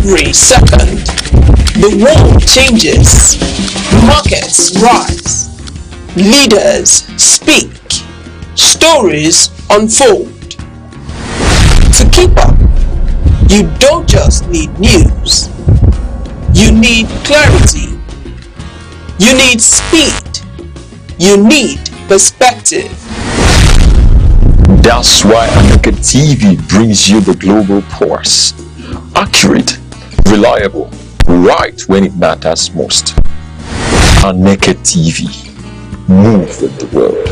Every second, the world changes, markets rise, leaders speak, stories unfold. To keep up, you don't just need news, you need clarity, you need speed, you need perspective. That's why Aneke TV brings you the global pulse. Accurate, reliable, right when it matters most. Aneke TV. Move with the world.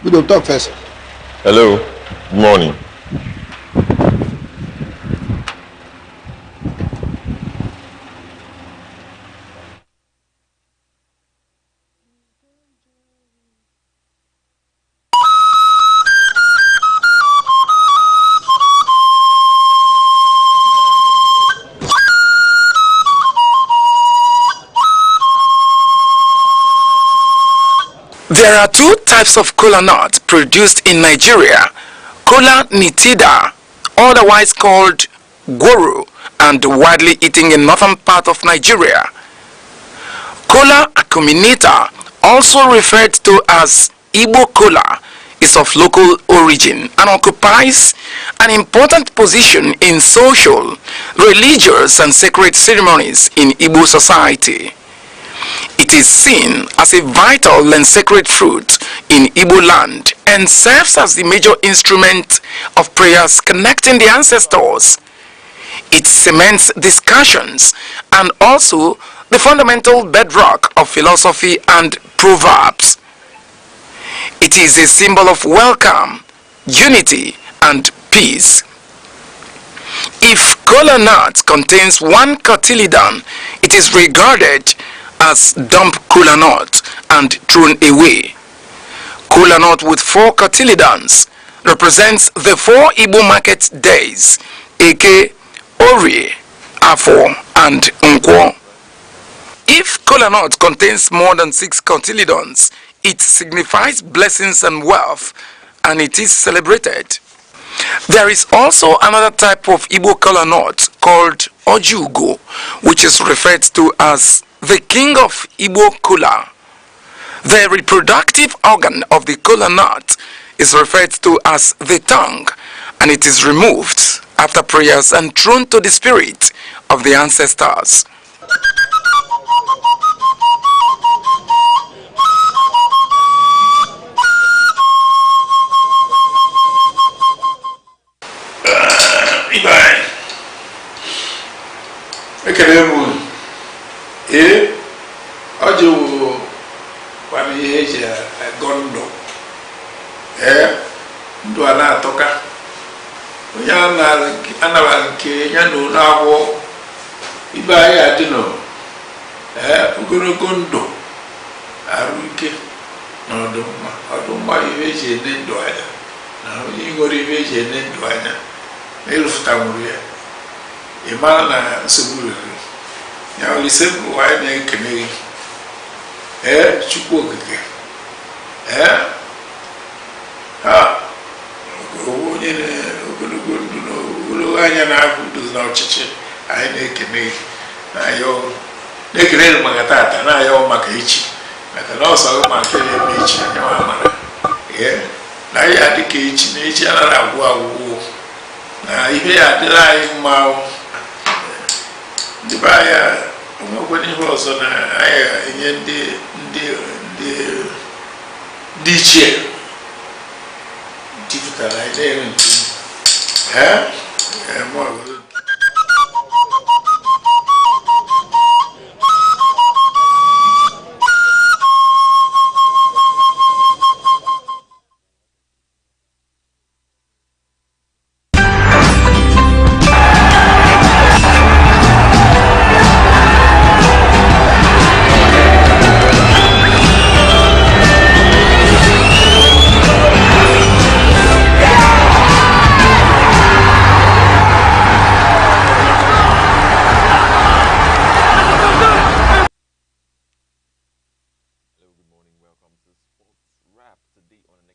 We don't talk first. Hello, morning. There are two types of kola nut produced in Nigeria: kola nitida, otherwise called gworo, and widely eaten in northern part of Nigeria. Kola acuminata, also referred to as Igbo kola, is of local origin and occupies an important position in social, religious, and sacred ceremonies in Igbo society. It is seen as a vital and sacred fruit in Igbo land and serves as the major instrument of prayers connecting the ancestors. It cements discussions and also the fundamental bedrock of philosophy and proverbs. It is a symbol of welcome, unity, and peace. If kola nut contains 1 cotyledon, it is regarded as dump kola nut and thrown away. Kola nut with 4 cotyledons represents the 4 Igbo market days: Eke, Orie, Afo, and Nkwo. If kola nut contains more than 6 cotyledons, it signifies blessings and wealth, and it is celebrated. There is also another type of Igbo kola nut called Ojugo, which is referred to as the king of Igbo kola. The reproductive organ of the kola nut is referred to as the tongue, and it is removed after prayers and thrown to the spirit of the ancestors. Ojo kwani eje gondo ndo ana toka onya na nke nya no na awo iba ya dino ogologo ndo aruke no do ma ibeje ne ndo anya na igori ibeje ne ndo anya nelufuta muruya imana na suburu ya lisebu wa ne keneri chukwu okike onye ogologo ndụ na ogologo anya na-abụ nduzi na ọchịchị anyị na-ekene na-ekene maka tata na-ayọ maka echi maka na ọsọ maka eme echi anya amara na ya adịka echi na echi anaghị agwụ agwụgwụ na ihe ya adịla anyị mma ndị be anya onwekwere ihe ọzọ na anyị enye ndị ichie jupụtara anyị na-enwe nke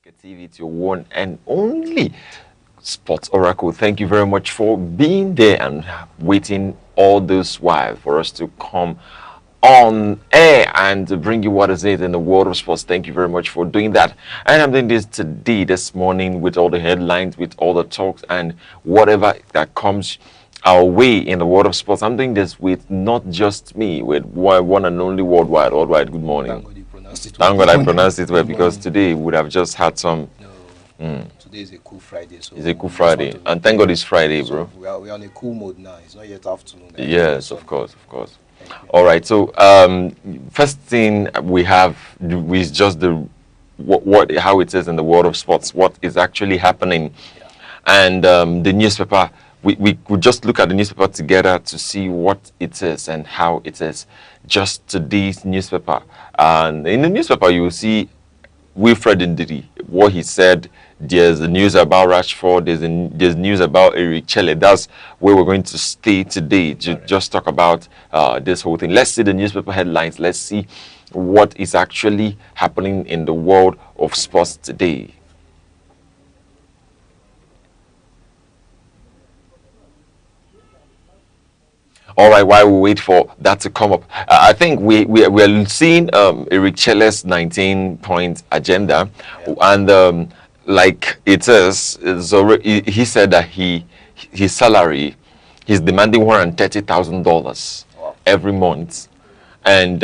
TV, it's your one and only Sports Oracle. Thank you very much for being there and waiting all this while for us to come on air and to bring you what is it in the world of sports. Thank you very much for doing that. And I'm doing this today, this morning, with all the headlines, with all the talks and whatever that comes our way in the world of sports. I'm doing this with not just me, with one and only worldwide. Worldwide, good morning. Thank God you pronounced it Thank God I pronounced it well, because today we would have just had some. Today is a cool Friday. So It's a cool Friday, and thank God it's Friday, bro. So we're on a cool mode now. It's not yet afternoon. Yes, of course. All right. So, first thing we have is just the what how it is in the world of sports. What is actually happening, and the newspaper. We could just look at the newspaper together to see what it is and how it is. Just today's newspaper, and in the newspaper you will see Wilfred Ndidi, what he said. There's the news about Rashford. There's news about Eric Chelle. That's where we're going to stay today to just talk about this whole thing. Let's see the newspaper headlines. Let's see what is actually happening in the world of sports today. All right, while we wait for that to come up, I think we're seeing Eric Chelle's 19-point agenda, and like it is, he said that his salary, he's demanding $130,000 every month, and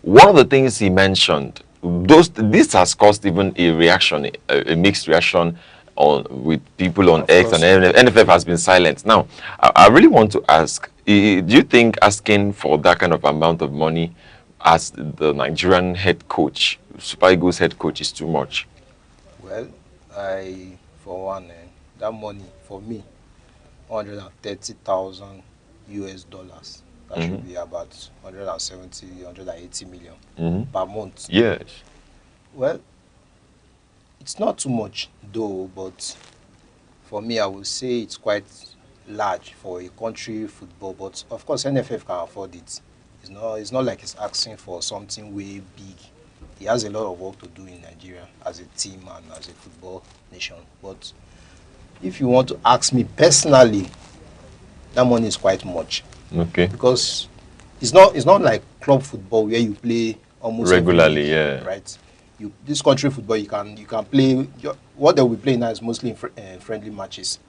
one of the things he mentioned, this has caused even a reaction, a mixed reaction with people on X, and NFF has been silent. Now, I really want to ask, do you think asking for that kind of amount of money as the Nigerian head coach, Super Eagles head coach, is too much? Well, for one, that money for me, 130,000 US dollars. That should be about 170, 180 million per month. Yes. Well, it's not too much though, but for me, I would say it's quite large for a country football. But of course, NFF can afford it. It's not like he's asking for something way big. He has a lot of work to do in Nigeria as a team and as a football nation. But if you want to ask me personally, that money is quite much. Okay. Because it's not like club football where you play almost regularly, every week, right? This country football, you can play. What they will play now is mostly in friendly matches,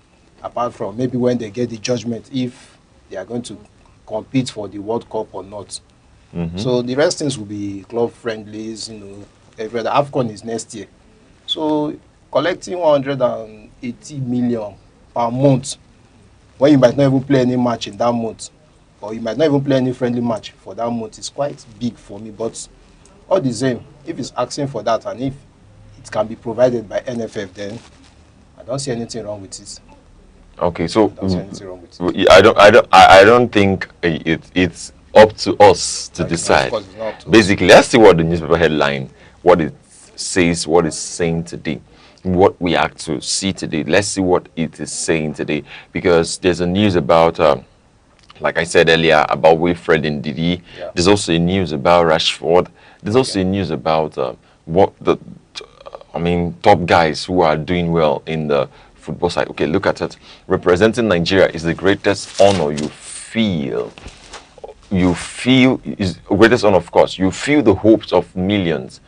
apart from maybe when they get the judgment if they are going to compete for the World Cup or not. So the rest things will be club friendlies. Every other AFCON is next year. So collecting 180 million per month when you might not even play any match in that month, or you might not even play any friendly match for that month, is quite big for me. But all the same, if it's asking for that and if it can be provided by NFF, then I don't see anything wrong with it. Okay, so I don't see anything wrong with it. I don't think it's up to us to decide. Of course, it's not up to us. Basically, let's see what the newspaper headline, what it says, what it's saying today, what we have to see today. Let's see what it is saying today, because there's a news about, like I said earlier, about Wilfred Ndidi. There's also a news about Rashford. There's also a news about top guys who are doing well in the football side. Okay, look at it. Representing Nigeria is the greatest honor you feel. Is greatest honor, of course. You feel the hopes of millions,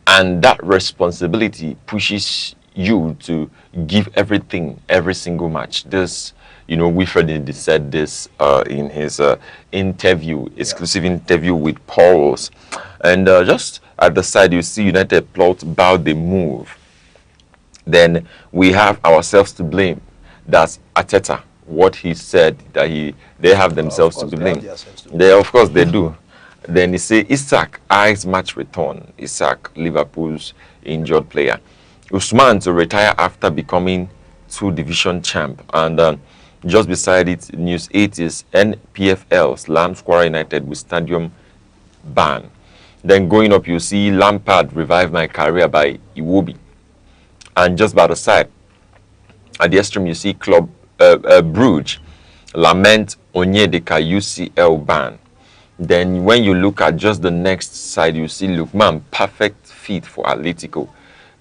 and that responsibility pushes you to give everything every single match. This, Wilfred Ndidi said this in his exclusive interview with Pauls. And just at the side, you see United plot about the move. Then we have ourselves to blame. That's Arteta. What he said, that they have themselves to blame. Of course they do. Then he say Isak eyes match return. Isak, Liverpool's injured player. Usman to retire after becoming 2-division champ. And just beside it, News 8 is NPFL slams Kwara United with stadium ban. Then going up, you see Lampard revive my career by Iwobi. And just by the side, at the extreme, you see Club Brugge lament Onyedika UCL ban. Then when you look at just the next side, you see Lukman perfect fit for Atletico.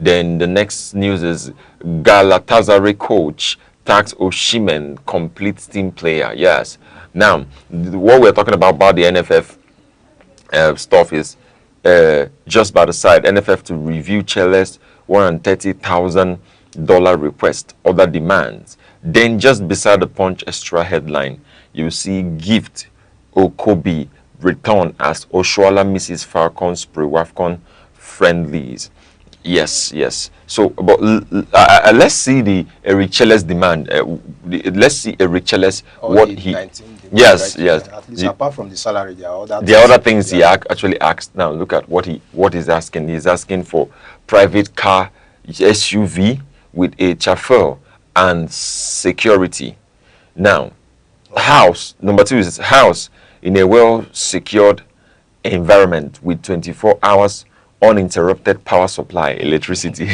Then the next news is Galatasaray coach tax Oshimen complete team player. Yes. Now, what we're talking about the NFF stuff is just by the side. NFF to review Chele's $130,000 request, other demands. Then just beside the Punch extra headline, you see gift Okobi return as Oshuala misses Falcons pre-WAFCON friendlies. Yes. So, but let's see the Erichele's demand. Let's see Erichele's what he. Yes. At least apart from the salary, there are other things he actually asked. Now look at what he's asking. He's asking for private car SUV with a chauffeur and security. Now, house number 2 is house in a well secured environment with 24 hours uninterrupted power supply, electricity.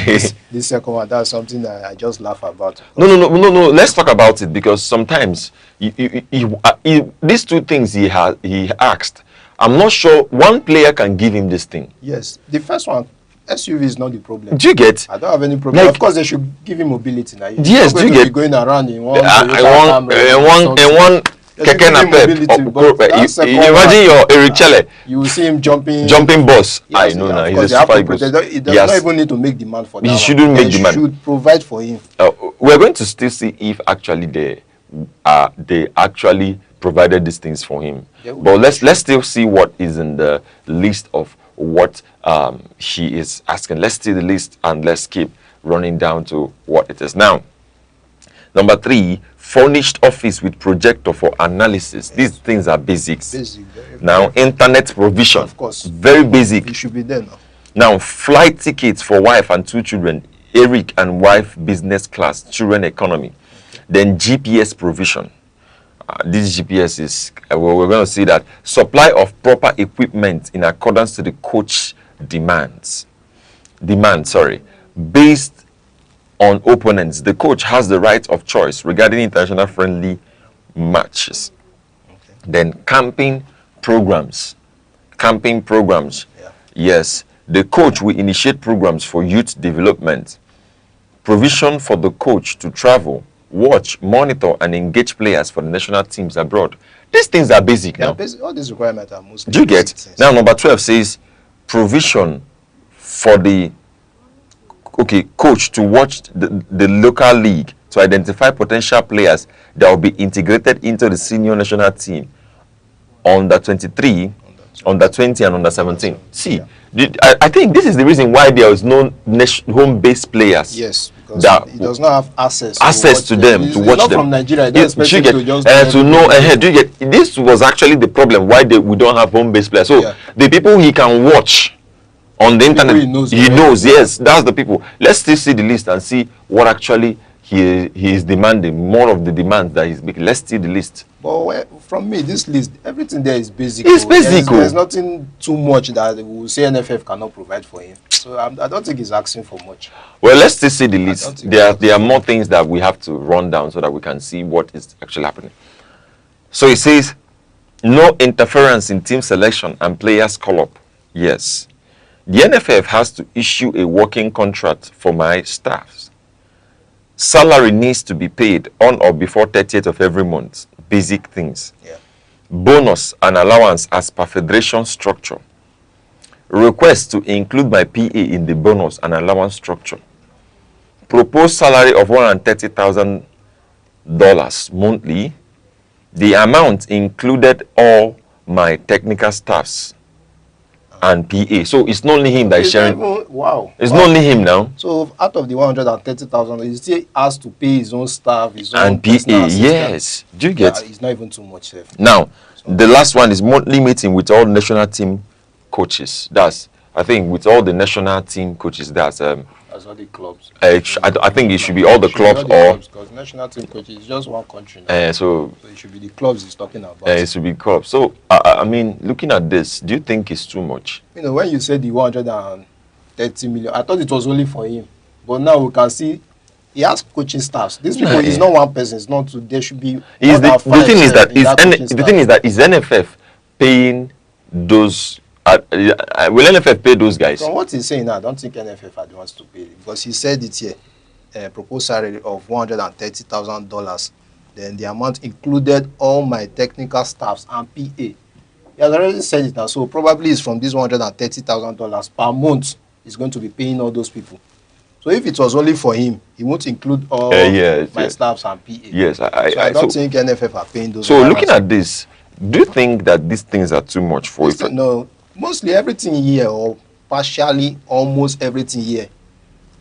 This second one, that's something that I just laugh about. No. Let's talk about it, because sometimes these two things he asked, I'm not sure one player can give him this thing. Yes, the first one, SUV is not the problem. Do you get? I don't have any problem. Like, of course, they should give him mobility now. Yes, do you get? Going around in one. one Keke Napep. Imagine your Erichele. You will see him jumping bus. Yes, I know now. He's a spy bus. It does not even need to make demand for that. He shouldn't make demand. They should provide for him. We're going to still see if actually they actually provided these things for him. But let's still see what is in the list of what he is asking. Let's see the list and let's keep running down to what it is now. Number 3, furnished office with projector for analysis. These things are basics. Now, internet provision. Of course. Very basic. It should be there now. Now, flight tickets for wife and 2 children. Eric and wife business class, children economy. Then GPS provision. This GPS is, we're going to see that supply of proper equipment in accordance to the coach demands. Based on opponents, the coach has the right of choice regarding international friendly matches. Then camping programs. Yes, the coach will initiate programs for youth development. Provision for the coach to travel, watch, monitor, and engage players for the national teams abroad. These things are basic now. All these requirements are mostly. Do you get? Things. Now, number 12 says provision for the coach to watch the local league to identify potential players that will be integrated into the senior national team under 23, under 20, and under 17. See, I think this is the reason why there is no home-based players. Yes, because he does not have access to them, to watch them. From Nigeria, to know ahead. Do you get? This was actually the problem why we don't have home-based players. So the people he can watch on the internet, he knows. Yes, that's the people. Let's still see the list and see what actually he is demanding. More of the demands that he's making. Let's see the list. But from me, this list, everything there is basic. It's basic. There's nothing too much that we will say NFF cannot provide for him. So I don't think he's asking for much. Well, let's still see the list. There are more things that we have to run down so that we can see what is actually happening. So it says, no interference in team selection and players call-up. Yes. The NFF has to issue a working contract for my staffs. Salary needs to be paid on or before 30th of every month. Basic things. Bonus and allowance as per federation structure. Request to include my PA in the bonus and allowance structure. Proposed salary of $130,000 monthly. The amount included all my technical staffs and PA. So it's not only him that is sharing. It's not only him now. So out of the 130,000, he still has to pay his own staff, his own and PA. Yes. Do you get? It's not even too much. Now, the last one is monthly meeting with all national team coaches. That's, I think, with all the national team coaches. That's all the clubs. I think it should be all the clubs, because national team coaches is just one country. So it should be the clubs he's talking about. It should be clubs. So I mean, looking at this, do you think it's too much? You know, when you said the 130 million, I thought it was only for him, but now we can see he has coaching staffs. These people is not one person. It's not two. There should be. The thing is that is NFF paying those will NFF pay those guys? From what he's saying now, I don't think NFF had wants to pay, because he said it here, proposed salary of $130,000. Then the amount included all my technical staffs and PA. He has already said it now, so probably it's from this $130,000 per month he's going to be paying all those people. So if it was only for him, he won't include all my staffs and PA. Yes, I don't think NFF are paying those. So looking at this, do you think that these things are too much for you? No, mostly everything here, or partially almost everything here,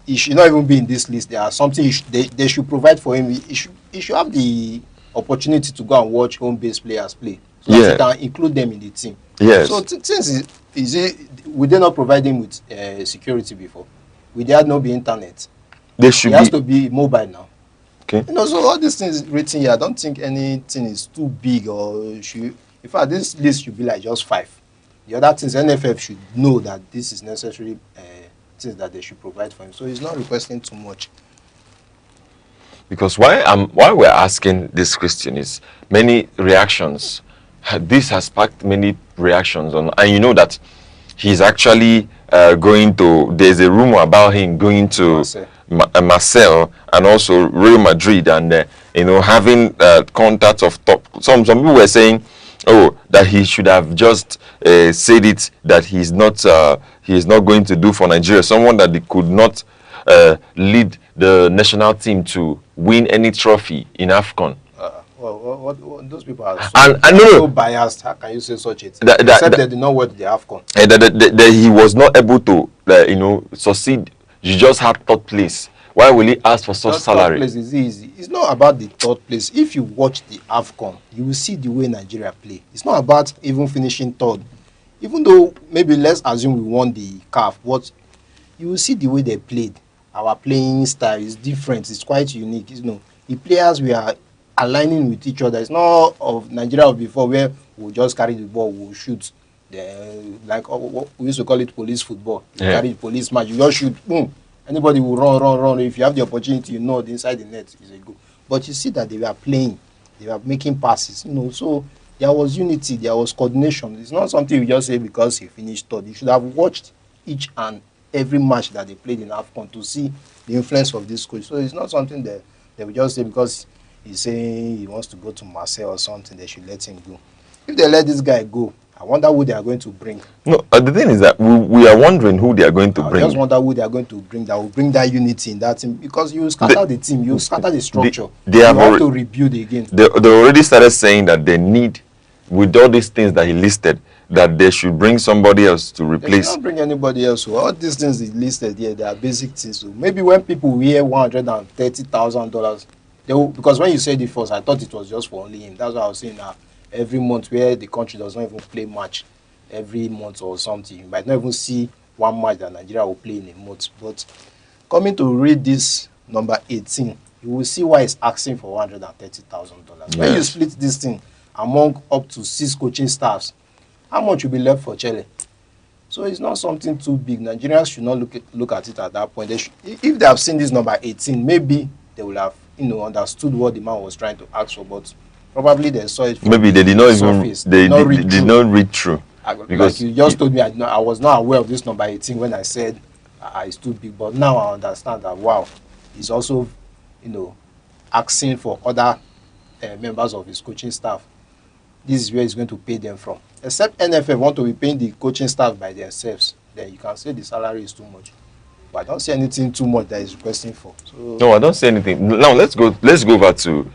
he should not even be in this list. There are something they should provide for him. He should have the opportunity to go and watch home-based players play, so that he can include them in the team. Yes. So since we did not provide him with security before, we did not be internet. They should. He has to be mobile now. Okay. So all these things written here, I don't think anything is too big, or should. In fact, this list should be like just 5. The other things, NFF should know that this is necessary things that they should provide for him. So he's not requesting too much. Because why we're asking this question is many reactions. This has sparked many reactions on, and you know that he's actually going to. There's a rumor about him going to Marseille and also Real Madrid, and having contacts of top. Some people were saying, oh, that he should have just said it, that he's not going to do for Nigeria. Someone that they could not lead the national team to win any trophy in AFCON. What those people are so biased. How can you say such a thing? Except they did not watch the AFCON. That he was not able to succeed. You just had third place. Why will he ask for such salary? Third place is easy. It's not about the third place. If you watch the AFCON, you will see the way Nigeria play. It's not about even finishing third. Even though maybe let's assume we won the CAF, but you will see the way they played. Our playing style is different. It's quite unique. The players we are aligning with each other. It's not of Nigeria of before, where we'll just carry the ball, we'll shoot. Like we used to call it police football. You carry the police match, you just shoot, boom. Anybody will run. If you have the opportunity, the inside the net is a goal. But you see that they were playing, they were making passes, so there was unity, there was coordination. It's not something you just say because he finished third. You should have watched each and every match that they played in AFCON to see the influence of this coach. So it's not something that they will just say because he's saying he wants to go to Marseille or something, they should let him go. If they let this guy go, I wonder who they are going to bring. No, the thing is that we are wondering who they are going to bring. I just wonder who they are going to bring that will bring that unity in that team, because you scatter the team, you scatter the structure. You have to rebuild again. They already started saying that they need, with all these things that he listed, that they should bring somebody else to replace. They should not bring anybody else. So all these things he listed here, they are basic things. So maybe when people hear $130,000, because when you said it first, I thought it was just for only him. That's what I was saying now. Every month where the country does not even play match every month or something, you might not even see one match that Nigeria will play in a month. But coming to read this number 18, you will see why it's asking for $130,000. Yes. When you split this thing among up to 6 coaching staffs, how much will be left for Chile? So it's not something too big. Nigerians should not look at it at that point. If they have seen this number 18, maybe they will have understood what the man was trying to ask for, but probably they saw it from maybe they did not surface. Even they did not read through. Because like you just told me, I was not aware of this number 18 when I said it's too big, but now I understand that wow, he's also asking for other members of his coaching staff. This is where he's going to pay them from. Except NFF want to be paying the coaching staff by themselves, then you can say the salary is too much. But I don't see anything too much that he's requesting for. So no, I don't see anything. Now let's go over to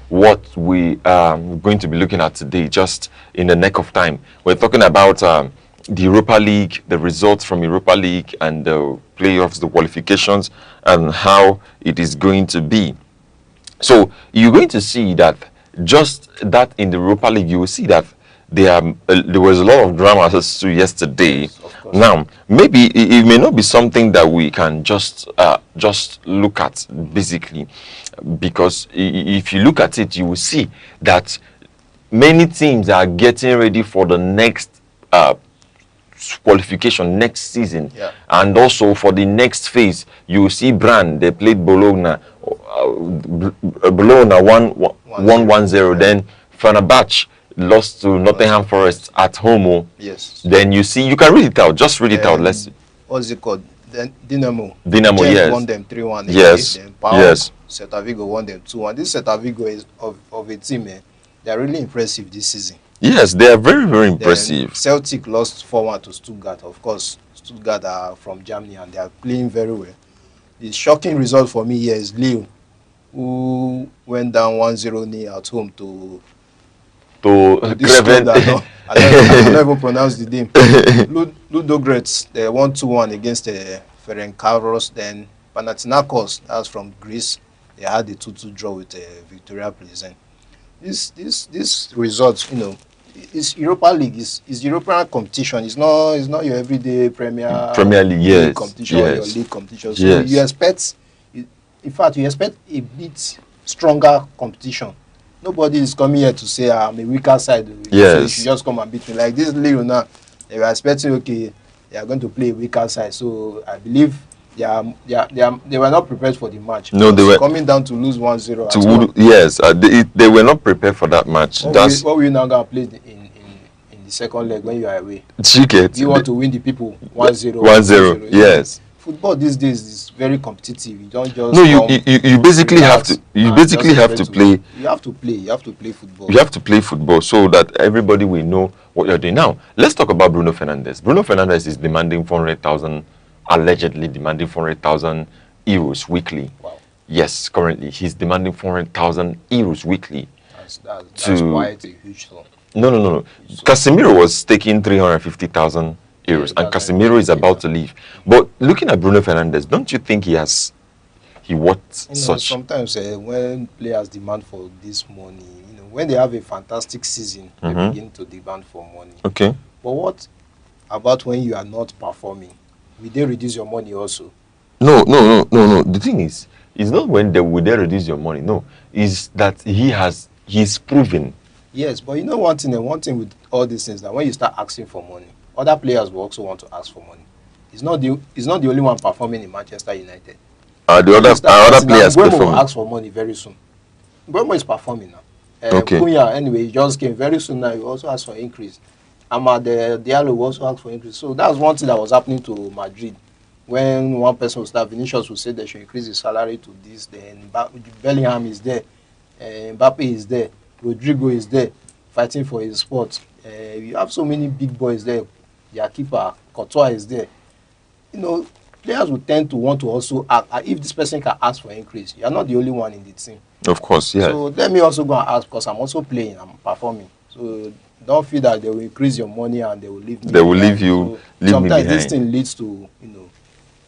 what we are going to be looking at today, just in the neck of time. We're talking about the Europa League, the results from Europa League, and the playoffs, the qualifications, and how it is going to be. So you're going to see that just that in the Europa League, you will see that there was a lot of drama as to yesterday. Now, maybe it may not be something that we can just look at basically, because if you look at it, you will see that many teams are getting ready for the next qualification next season, and also for the next phase. You will see Brand, they played Bologna. Bologna won 1-0. Then Fenerbahce lost to Nottingham Forest at home. Oh. Yes. Then you see, you can read it out. Just read it out. Let's see. What's it called? Then Dynamo. Dynamo, Gent yes. won them 3-1. Yes. Then Pau, Yes. Celta Vigo won them 2-1. This Celta Vigo is of a team, they are really impressive this season. Yes, they are very, very Then impressive. Celtic lost 4-1 to Stuttgart. Of course, Stuttgart are from Germany and they are playing very well. The shocking result for me here is Lille, who went down 1-0 at home to this club that I don't even pronounce the name. Ludogorets, they won 2-1 against Ferencvaros. Then Panathinaikos, that's from Greece, they had a 2-2 draw with Victoria Plzen. This results, it's Europa League, is European competition. It's not your everyday Premier League, yes, competition, yes, your league competition. So yes. you expect, in fact, you expect a bit stronger competition. Nobody is coming here to say I'm a weaker side. Yes. So you should just come and beat me. Like this league now, they were expecting, okay, they are going to play a weaker side. So I believe they were not prepared for the match. No, they were coming down to lose 1-0. Yes, they were not prepared for that match. What will you now going to play in the second leg when you are away? You want to win the people 1-0. 1-0. Yes. Football these days is very competitive. You don't just you basically have to play. You have to play football. You have to play football so that everybody will know what you're doing. Now, let's talk about Bruno Fernandes. Bruno Fernandes is demanding 400,000, allegedly demanding 400,000 euros weekly. Wow. Yes, currently he's demanding 400,000 euros weekly. That's quite a huge sum. No. Casemiro was taking 350,000 euros, and Casemiro is about to leave. But looking at Bruno Fernandes, don't you think he wants such? Sometimes when players demand for this money, when they have a fantastic season, they begin to demand for money. Okay. But what about when you are not performing? Will they reduce your money also? No. The thing is, it's not when they reduce your money. No, is that he's proven. Yes, but one thing with all these things, that when you start asking for money, other players will also want to ask for money. He's not the only one performing in Manchester United. The other players performing. Will ask for money very soon. Mbeumo is performing now. Okay. Cunha, anyway, he just came very soon now. He also asked for increase. Diallo will also ask for increase. So that's one thing that was happening to Madrid. When one person will start, Vinicius will say they should increase his salary to this. Then Bellingham is there, Mbappe is there, Rodrigo is there, fighting for his spot. You have so many big boys there. Their keeper, Courtois, is there. Players will tend to want to also ask. If this person can ask for increase, you are not the only one in the team. Of course, yeah. So let me also go and ask, because I'm also playing, I'm performing. So don't feel that they will increase your money and they will leave me. They will leave you. So sometimes this thing leads to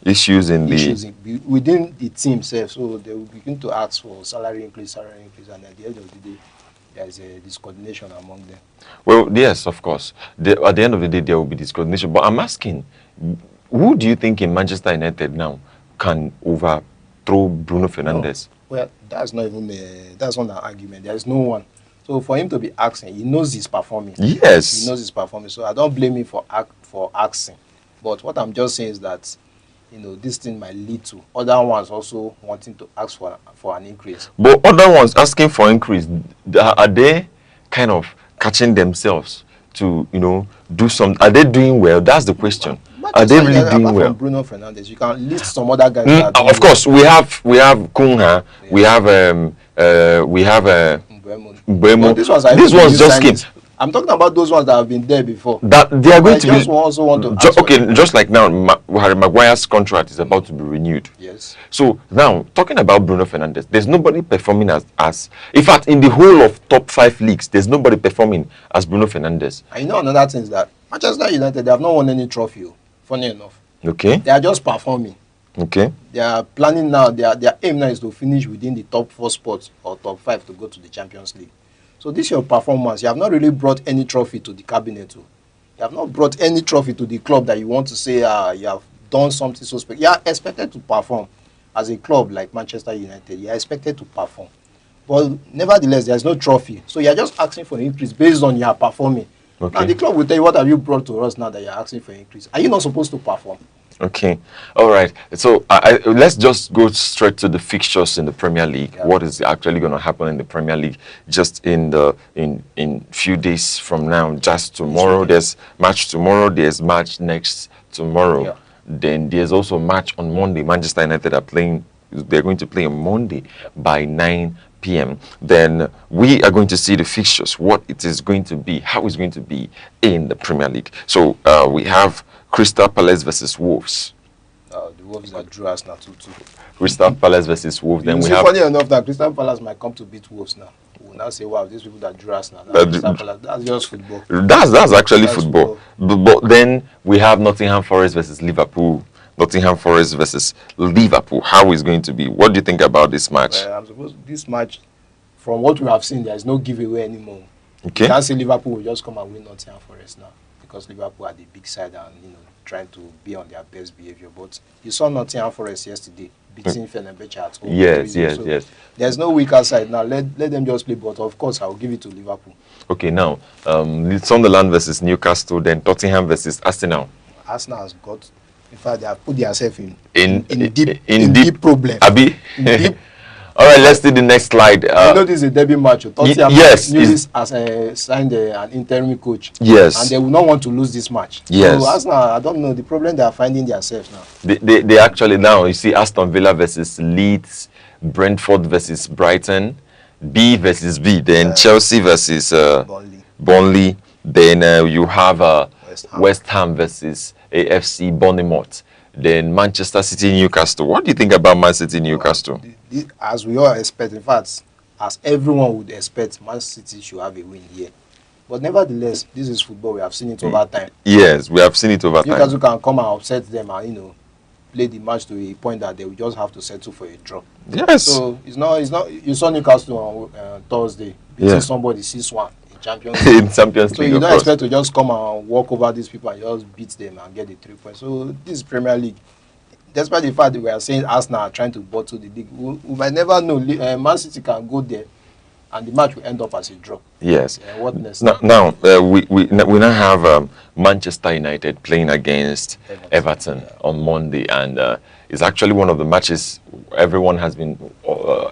issues within the team itself. So they will begin to ask for salary increase, and at the end of the day, there is a discoordination among them. Well, yes, of course. At the end of the day, there will be discoordination. But I'm asking, who do you think in Manchester United now can overthrow Bruno Fernandes? Well, that's not an argument. There is no one. So for him to be asking, he knows he's performing. Yes. He knows he's performing. So I don't blame him for asking. But what I'm just saying is that, this thing might lead to other ones also wanting to ask for an increase. But other ones asking for increase, are they kind of catching themselves to, do something? Are they doing well? That's the question. Are they really doing well? Bruno Fernandes, you can list some other guys. Of course, we have Cunha, we have Mbeumo. These ones just came. I'm talking about those ones that have been there before. That they are going to just also want to just like now, Harry Maguire's contract is about to be renewed. Yes. So now, talking about Bruno Fernandes, there's nobody performing as in fact, in the whole of top 5 leagues, there's nobody performing as Bruno Fernandes. And another thing is that Manchester United, they have not won any trophy. Funny enough. Okay. They are just performing. Okay. They are planning now. Their aim now is to finish within the top 4 spots or top 5 to go to the Champions League. So this is your performance. You have not really brought any trophy to the cabinet. You have not brought any trophy to the club that you want to say you have done something so special. You are expected to perform as a club like Manchester United. You are expected to perform. But nevertheless, there is no trophy. So you are just asking for an increase based on your performing. Okay. Now the club will tell you, what have you brought to us now that you are asking for an increase? Are you not supposed to perform? Okay, all right. So let's just go straight to the fixtures in the Premier League. Yeah. What is actually going to happen in the Premier League just in few days from now? Just tomorrow, there's match tomorrow. There's match next tomorrow. Yeah. Then there's also match on Monday. Manchester United are playing. They're going to play on Monday by 9 p.m. Then we are going to see the fixtures, what it is going to be, how it's going to be in the Premier League. So we have Crystal Palace versus Wolves. The Wolves that drew Arsenal 2-2. Crystal Palace versus Wolves. Then we see, have. funny enough, that Crystal Palace might come to beat Wolves now. We'll now say, wow, these people that drew Arsenal. Crystal Palace, that's just football. That's actually football. But then we have Nottingham Forest versus Liverpool. Nottingham Forest versus Liverpool. How is going to be? What do you think about this match? I'm supposed this match, from what we have seen, there is no giveaway anymore. Okay. You can't say Liverpool will just come and win Nottingham Forest now, because Liverpool are the big side and trying to be on their best behavior. But you saw Nottingham Forest yesterday beating Fenerbahce at home. Yes. There's no weaker side now. Let them just play. But of course, I will give it to Liverpool. Okay, now Sunderland versus Newcastle, then Tottenham versus Arsenal. Arsenal has got. In fact, they have put themselves in deep problem. Abi? Deep. All right, let's see the next slide. You know this is a derby match. Tottenham has signed an interim coach. Yes. And they will not want to lose this match. Yes. So Arsenal, I don't know the problem they are finding themselves now. They actually now, you see Aston Villa versus Leeds, Brentford versus Brighton, B versus B, then Chelsea versus Burnley. Then you have West Ham versus AFC Bournemouth. Then Manchester City, Newcastle. What do you think about Man City, Newcastle? As we all expect, in fact, as everyone would expect, Man City should have a win here. But nevertheless, this is football. We have seen it over time. Yes, we have seen it over time. Newcastle can come and upset them and play the match to a point that they will just have to settle for a draw. Yes. So it's not. You saw Newcastle on Thursday beating somebody 6-1 in Champions League. In Champions League. So you don't expect to just come and walk over these people and just beat them and get the 3 points. So this is Premier League. Despite the fact that we are saying Arsenal are trying to bottle the league, we might never know. Man City can go there, and the match will end up as a draw. Yes. What next? Now we now have Manchester United playing against Everton on Monday, and it's actually one of the matches everyone has been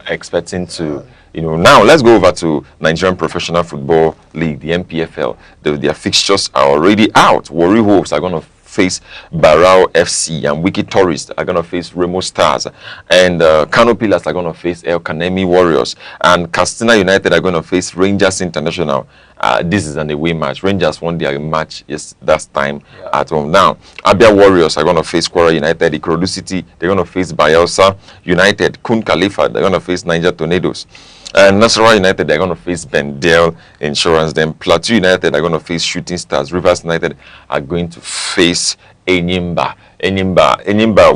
expecting to. Now let's go over to Nigerian Professional Football League, the NPFL. Their fixtures are already out. Warri Wolves are going to face Barao FC, and Wiki Tourists are going to face Remo Stars, and Kano Pillars are going to face El Kanemi Warriors, and Castina United are going to face Rangers International. This is an away match. Rangers won their match last time at home. Now Abia Warriors are going to face Kwara United. Ikorodu City, they're going to face Bayelsa United. Kun Khalifa, they're going to face Niger Tornadoes. And Nasarawa United, they're going to face Bendel Insurance. Then Plateau United are going to face Shooting Stars. Rivers United are going to face Enyimba.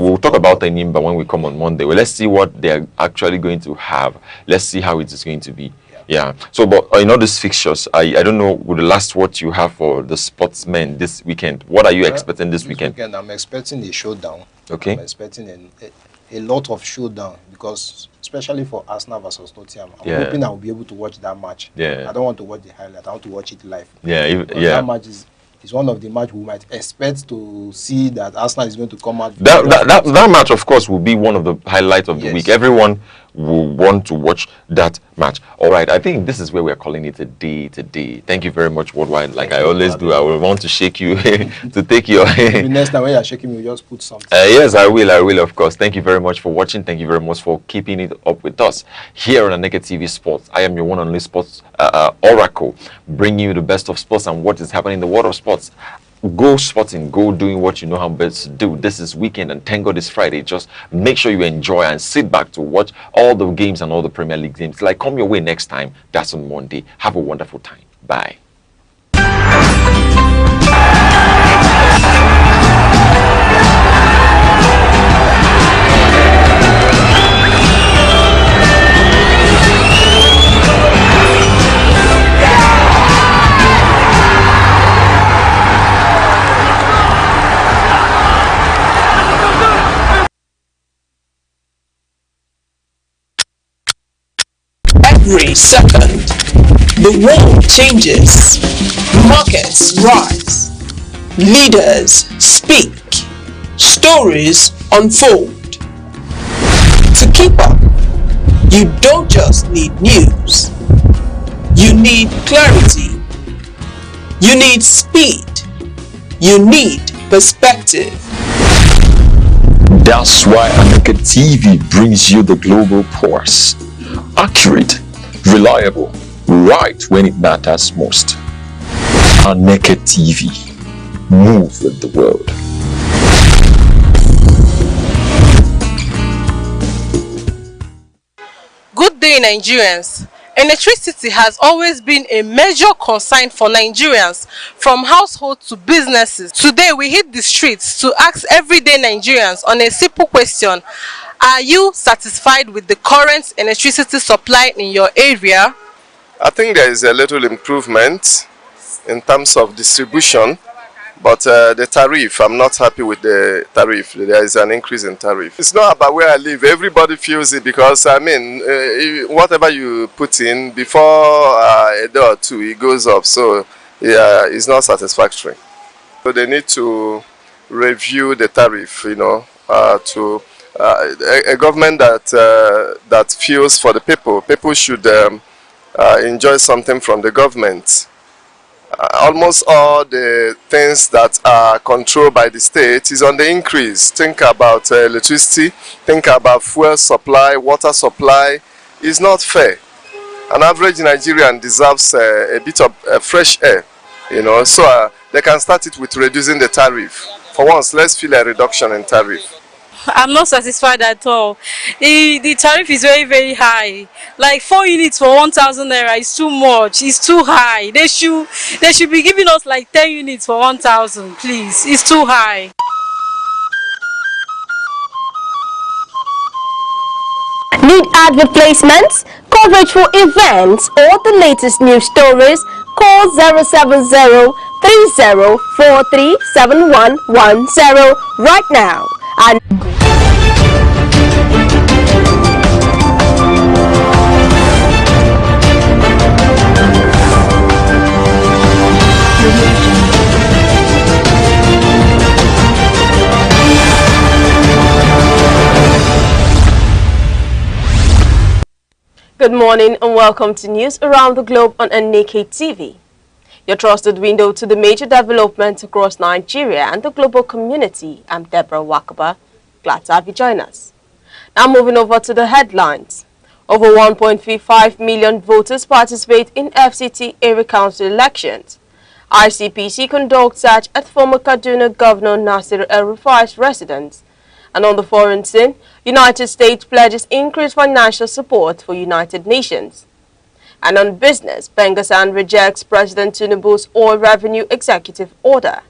We'll talk about Enyimba when we come on Monday. Well, let's see what they're actually going to have. Let's see how it is going to be. Yeah. So, but these fixtures, I don't know, with the last what you have for the sportsmen this weekend. What are you expecting this weekend? I'm expecting a showdown. Okay. I'm expecting a lot of showdown, because especially for Arsenal versus Tottenham, I'm hoping I will be able to watch that match. Yeah. I don't want to watch the highlight. I want to watch it live. That match is one of the match we might expect to see that Arsenal is going to come out. That match, of course, will be one of the highlights of the week. Everyone will want to watch that match. All right, I think this is where we're calling it a day today. Thank you very much, Worldwide. Like I always do, I will want to shake you to take your... The next time when you're shaking me, you just put something. Yes, I will, of course. Thank you very much for watching. Thank you very much for keeping it up with us here on Aneke TV Sports. I am your one and only sports oracle, bringing you the best of sports and what is happening in the world of sports. Go sporting, go doing what you know how best to do. This is weekend, and thank God it's Friday. Just make sure you enjoy and sit back to watch all the games and all the Premier League games. Like, come your way next time. That's on Monday. Have a wonderful time. Bye. Every second, the world changes, markets rise, leaders speak, stories unfold. To keep up, you don't just need news. You need clarity. You need speed. You need perspective. That's why Aneke TV brings you the global pulse. Accurate, reliable, right when it matters most. Aneke TV. Move with the world. Good day, Nigerians. Electricity has always been a major concern for Nigerians, from households to businesses. Today, we hit the streets to ask everyday Nigerians on a simple question: are you satisfied with the current electricity supply in your area? I think there is a little improvement in terms of distribution, but the tariff, I'm not happy with the tariff. There is an increase in tariff. It's not about where I live. Everybody feels it because, I mean, whatever you put in, before a day or two, it goes up. So, yeah, it's not satisfactory. So they need to review the tariff, you know, a government that feels for the people. People should enjoy something from the government. Almost all the things that are controlled by the state is on the increase. Think about electricity, think about fuel supply, water supply. It's not fair. An average Nigerian deserves a bit of fresh air, you know, so they can start it with reducing the tariff. For once, let's feel a reduction in tariff. I'm not satisfied at all. The tariff is very, very high. Like 4 units for 1,000 naira is too much. It's too high. They should be giving us like 10 units for 1,000, please. It's too high. Need ad replacements, coverage for events, or the latest news stories? Call 070 3043 7110 right now. And good morning and welcome to news around the globe on Aneke TV, your trusted window to the major developments across Nigeria and the global community. I'm Deborah Wakaba. Glad to have you join us. Now moving over to the headlines. Over 1.35 million voters participate in FCT area council elections. ICPC conducts search at former Kaduna Governor Nasir El-Rufai's residence. And on the foreign scene, United States pledges increased financial support for United Nations. And on business, Bengasan rejects President Tinubu's oil revenue executive order.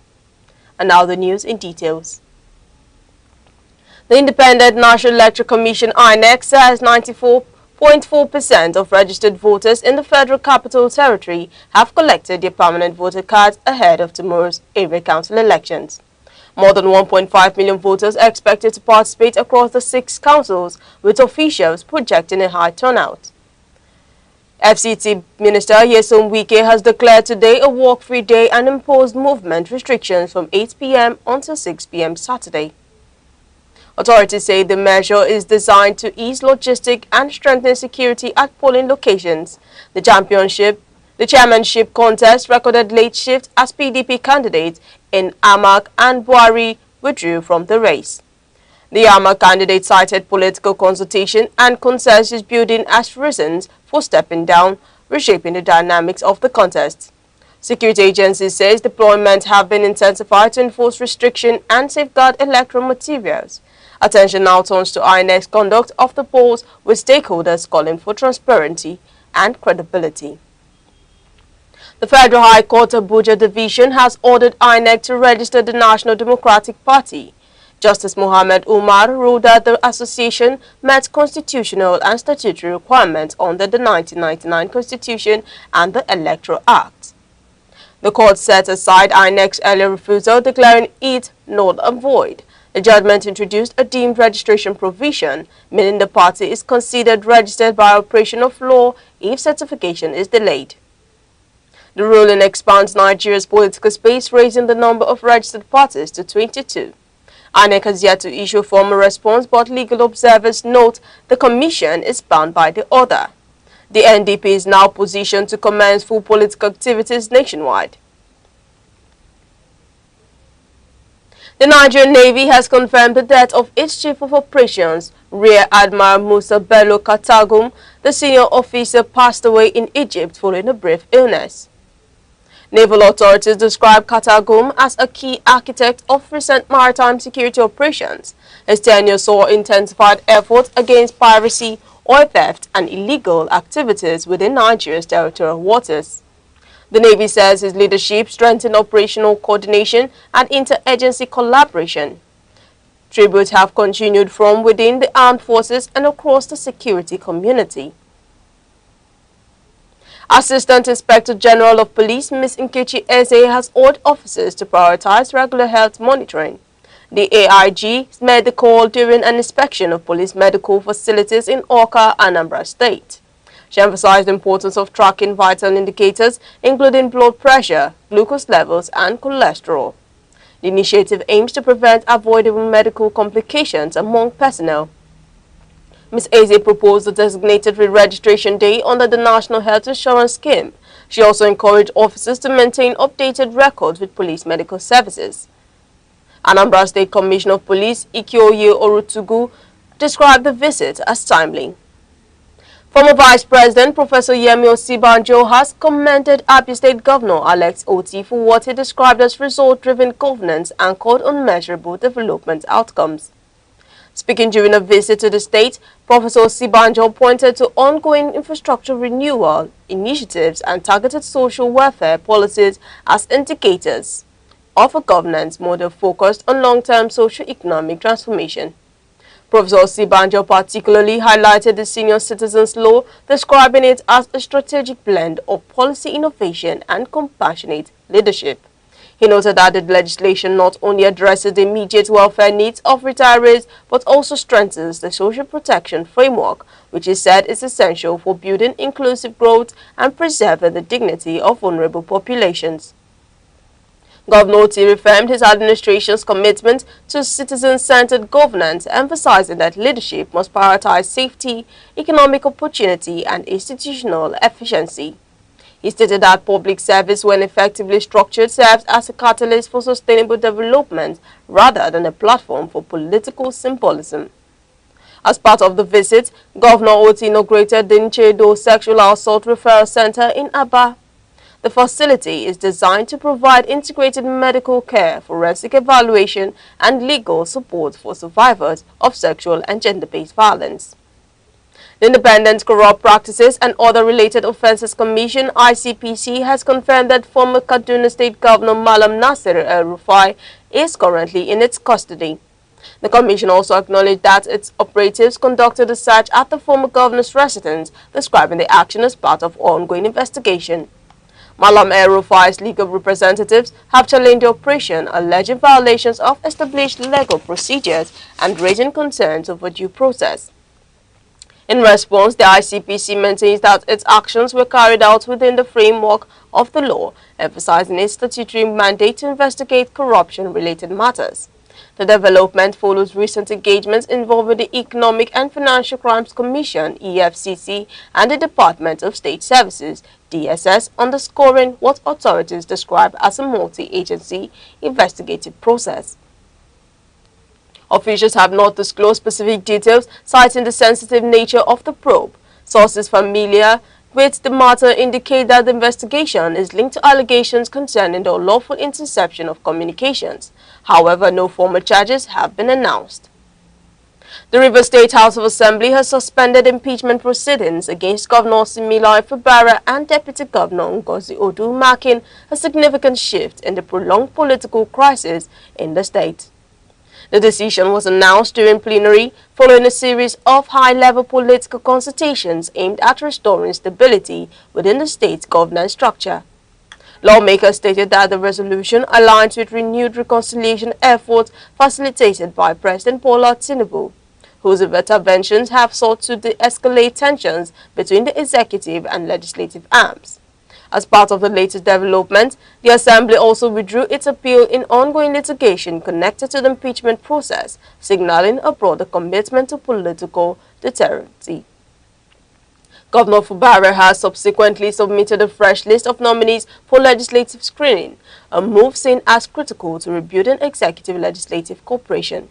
And now the news in details. The Independent National Electoral Commission (INEC) says 94.4% of registered voters in the Federal Capital Territory have collected their permanent voter cards ahead of tomorrow's area council elections. More than 1.5 million voters are expected to participate across the 6 councils, with officials projecting a high turnout. FCT Minister Nyesom Wike has declared today a work-free day and imposed movement restrictions from 8 p.m. until 6 p.m. Saturday. Authorities say the measure is designed to ease logistic and strengthen security at polling locations. The chairmanship contest recorded late shift as PDP candidates in Amak and Buhari withdrew from the race. The Amak candidate cited political consultation and consensus building as reasons for stepping down, reshaping the dynamics of the contest. Security agencies says deployment have been intensified to enforce restriction and safeguard electoral materials. Attention now turns to INEC's conduct of the polls, with stakeholders calling for transparency and credibility. The Federal High Court Abuja Division has ordered INEC to register the National Democratic Party. Justice Mohammed Umar ruled that the association met constitutional and statutory requirements under the 1999 Constitution and the Electoral Act. The court set aside INEC's earlier refusal, declaring it null and void. The judgment introduced a deemed registration provision, meaning the party is considered registered by operation of law if certification is delayed. The ruling expands Nigeria's political space, raising the number of registered parties to 22. Aneke has yet to issue a formal response, but legal observers note the commission is bound by the order. The NDP is now positioned to commence full political activities nationwide. The Nigerian Navy has confirmed the death of its Chief of Operations, Rear Admiral Musa Bello Katagum. The senior officer passed away in Egypt following a brief illness. Naval authorities describe Katagum as a key architect of recent maritime security operations. His tenure saw intensified efforts against piracy, oil theft, and illegal activities within Nigeria's territorial waters. The Navy says his leadership strengthened operational coordination and interagency collaboration. Tributes have continued from within the armed forces and across the security community. Assistant Inspector General of Police Ms. Nkechi Eze has urged officers to prioritize regular health monitoring. The AIG made the call during an inspection of police medical facilities in Awka, Anambra State. She emphasized the importance of tracking vital indicators, including blood pressure, glucose levels, and cholesterol. The initiative aims to prevent avoidable medical complications among personnel. Ms. Eze proposed a designated re-registration day under the National Health Insurance Scheme. She also encouraged officers to maintain updated records with police medical services. Anambra State Commissioner of Police Ikioye Orutugu described the visit as timely. Former Vice President Professor Yemi Osibanjo has commended Abia State Governor Alex Oti for what he described as result-driven governance anchored on measurable development outcomes. Speaking during a visit to the state, Professor Osibanjo pointed to ongoing infrastructure renewal initiatives and targeted social welfare policies as indicators of a governance model focused on long-term socio-economic transformation. Professor Osibanjo particularly highlighted the Senior Citizens Law, describing it as a strategic blend of policy innovation and compassionate leadership. He noted that the legislation not only addresses the immediate welfare needs of retirees, but also strengthens the social protection framework, which he said is essential for building inclusive growth and preserving the dignity of vulnerable populations. Governor Oti reaffirmed his administration's commitment to citizen-centered governance, emphasizing that leadership must prioritize safety, economic opportunity, and institutional efficiency. He stated that public service, when effectively structured, serves as a catalyst for sustainable development rather than a platform for political symbolism. As part of the visit, Governor Oti inaugurated the Nchedo Sexual Assault Referral Center in Aba. The facility is designed to provide integrated medical care, forensic evaluation, and legal support for survivors of sexual and gender-based violence. The Independent Corrupt Practices and Other Related Offences Commission (ICPC) has confirmed that former Kaduna State Governor Malam Nasir El-Rufai is currently in its custody. The commission also acknowledged that its operatives conducted a search at the former governor's residence, describing the action as part of ongoing investigation. Malam El-Rufai's legal representatives have challenged the operation, alleging violations of established legal procedures and raising concerns over due process. In response, the ICPC maintains that its actions were carried out within the framework of the law, emphasizing its statutory mandate to investigate corruption-related matters. The development follows recent engagements involving the Economic and Financial Crimes Commission (EFCC) and the Department of State Services (DSS), underscoring what authorities describe as a multi-agency investigative process. Officials have not disclosed specific details, citing the sensitive nature of the probe. Sources familiar with the matter indicate that the investigation is linked to allegations concerning the unlawful interception of communications. However, no formal charges have been announced. The Rivers State House of Assembly has suspended impeachment proceedings against Governor Similayo Fubara and Deputy Governor Ngozi Odu, marking a significant shift in the prolonged political crisis in the state. The decision was announced during plenary following a series of high-level political consultations aimed at restoring stability within the state's governance structure. Lawmakers stated that the resolution aligns with renewed reconciliation efforts facilitated by President Bola Tinubu, whose interventions have sought to de-escalate tensions between the executive and legislative arms. As part of the latest development, the Assembly also withdrew its appeal in ongoing litigation connected to the impeachment process, signaling a broader commitment to political deterrence. Governor Fubara has subsequently submitted a fresh list of nominees for legislative screening, a move seen as critical to rebuilding executive-legislative cooperation.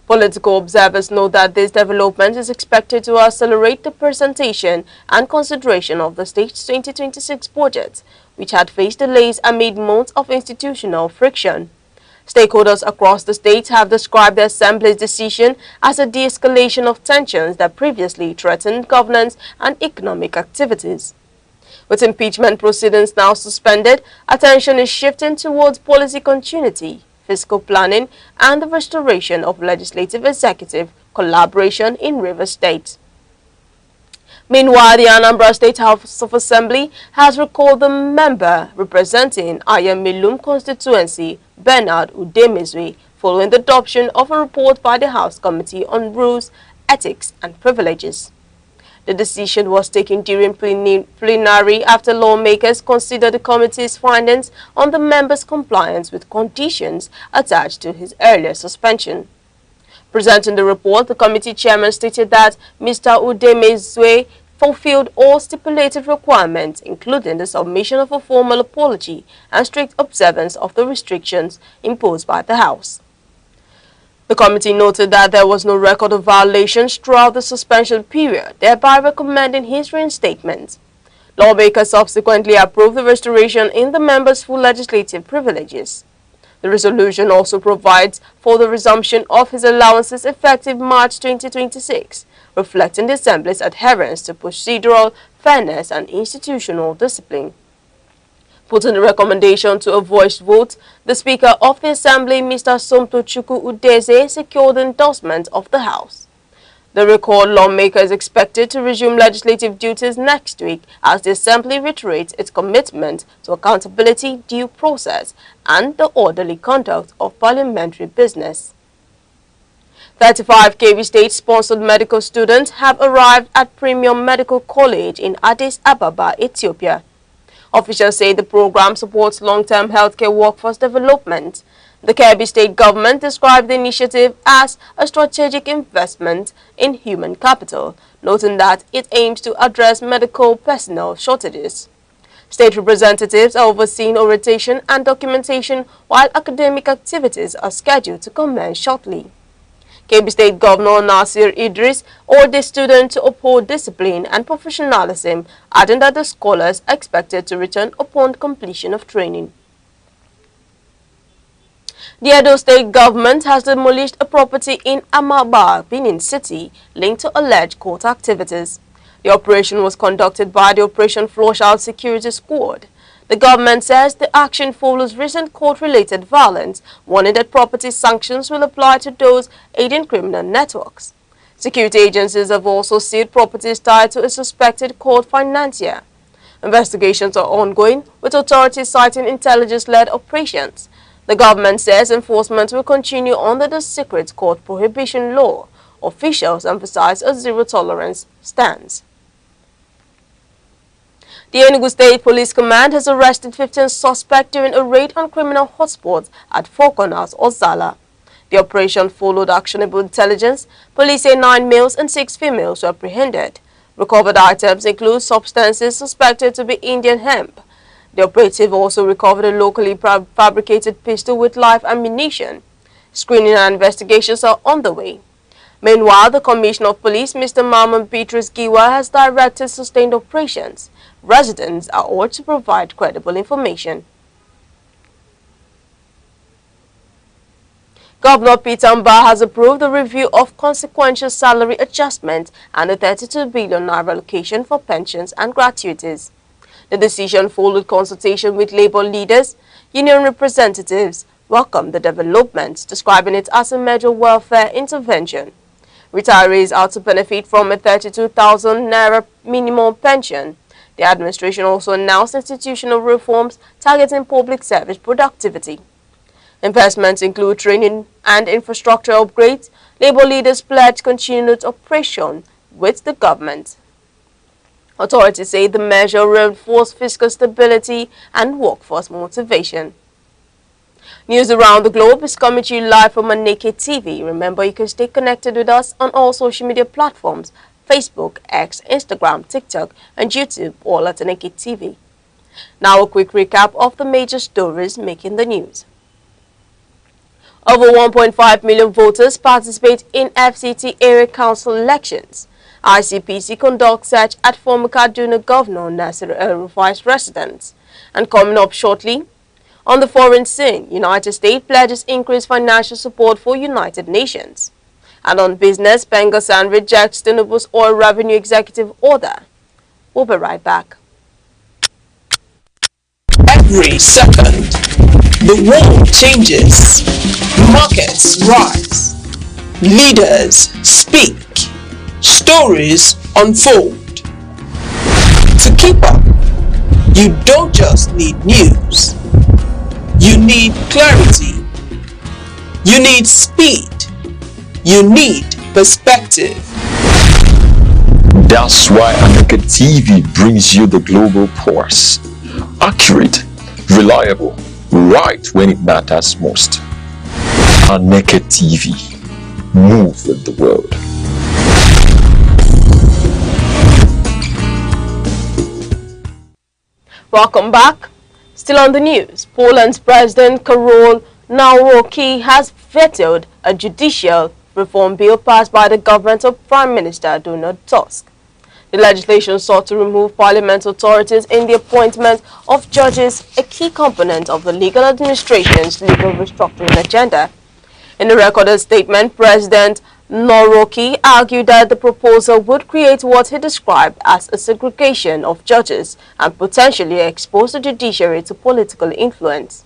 Political observers know that this development is expected to accelerate the presentation and consideration of the state's 2026 budget, which had faced delays amid months of institutional friction. Stakeholders across the state have described the Assembly's decision as a de-escalation of tensions that previously threatened governance and economic activities. With impeachment proceedings now suspended, attention is shifting towards policy continuity, fiscal planning, and the restoration of legislative-executive collaboration in Rivers State. Meanwhile, the Anambra State House of Assembly has recalled the member representing Ayamilum constituency, Bernard Udemezwe, following the adoption of a report by the House Committee on Rules, Ethics and Privileges. The decision was taken during plenary after lawmakers considered the committee's findings on the member's compliance with conditions attached to his earlier suspension. Presenting the report, the committee chairman stated that Mr. Udemezwe fulfilled all stipulated requirements, including the submission of a formal apology and strict observance of the restrictions imposed by the House. The committee noted that there was no record of violations throughout the suspension period, thereby recommending his reinstatement. Lawmakers subsequently approved the restoration in the member's full legislative privileges. The resolution also provides for the resumption of his allowances effective March 2026, reflecting the Assembly's adherence to procedural fairness and institutional discipline. Putting the recommendation to a voice vote, the Speaker of the Assembly, Mr. Somtochukwu Udeze, secured the endorsement of the House. The recalled lawmaker is expected to resume legislative duties next week as the Assembly reiterates its commitment to accountability, due process, and the orderly conduct of parliamentary business. 35 KB State-sponsored medical students have arrived at Premium Medical College in Addis Ababa, Ethiopia. Officials say the program supports long-term healthcare workforce development. The Kebbi State government described the initiative as a strategic investment in human capital, noting that it aims to address medical personnel shortages. State representatives are overseeing orientation and documentation, while academic activities are scheduled to commence shortly. Kebbi State Governor Nasir Idris urged the students to uphold discipline and professionalism, adding that the scholars are expected to return upon completion of training. The Edo State government has demolished a property in Amaba, Benin City, linked to alleged court activities. The operation was conducted by the Operation Flushout Security Squad. The government says the action follows recent court-related violence, warning that property sanctions will apply to those aiding criminal networks. Security agencies have also seized properties tied to a suspected court financier. Investigations are ongoing, with authorities citing intelligence-led operations. The government says enforcement will continue under the Secret Court Prohibition Law. Officials emphasize a zero-tolerance stance. The Enugu State Police Command has arrested 15 suspects during a raid on criminal hotspots at Four Corners, Ozala. The operation followed actionable intelligence. Police say 9 males and 6 females were apprehended. Recovered items include substances suspected to be Indian hemp. The operative also recovered a locally fabricated pistol with live ammunition. Screening and investigations are underway. Meanwhile, the Commissioner of Police, Mr. Maman Petrus Giwa, has directed sustained operations. Residents are urged to provide credible information. Governor Peter Mbah has approved the review of consequential salary adjustment and a 32 billion naira allocation for pensions and gratuities. The decision followed consultation with labor leaders. Union representatives welcomed the development, describing it as a major welfare intervention. Retirees are to benefit from a 32,000 naira minimum pension. The administration also announced institutional reforms targeting public service productivity. Investments include training and infrastructure upgrades. Labor leaders pledge continued operation with the government. Authorities say the measure reinforced fiscal stability and workforce motivation. News around the globe is coming to you live from Aneke TV. Remember, you can stay connected with us on all social media platforms: Facebook, X, Instagram, TikTok, and YouTube, all at Aneke TV. Now a quick recap of the major stories making the news. Over 1.5 million voters participate in FCT area council elections. ICPC conducts search at former Kaduna Governor Nasir El-Rufai's residence. And coming up shortly, on the foreign scene, United States pledges increased financial support for United Nations. And on business, Pengasan rejects Tinubu's oil revenue executive order. We'll be right back. Every second, the world changes, markets rise, leaders speak, stories unfold. To keep up, you don't just need news. You need clarity. You need speed. You need perspective. That's why Aneke TV brings you the global pulse. Accurate, reliable, right when it matters most. Aneke TV. Move with the world. Welcome back. Still on the news, Poland's President Karol Nawrocki has vetoed a judicial reform bill passed by the government of Prime Minister Donald Tusk. The legislation sought to remove parliament authorities in the appointment of judges, a key component of the legal administration's legal restructuring agenda. In a recorded statement, President Nawrocki argued that the proposal would create what he described as a segregation of judges and potentially expose the judiciary to political influence.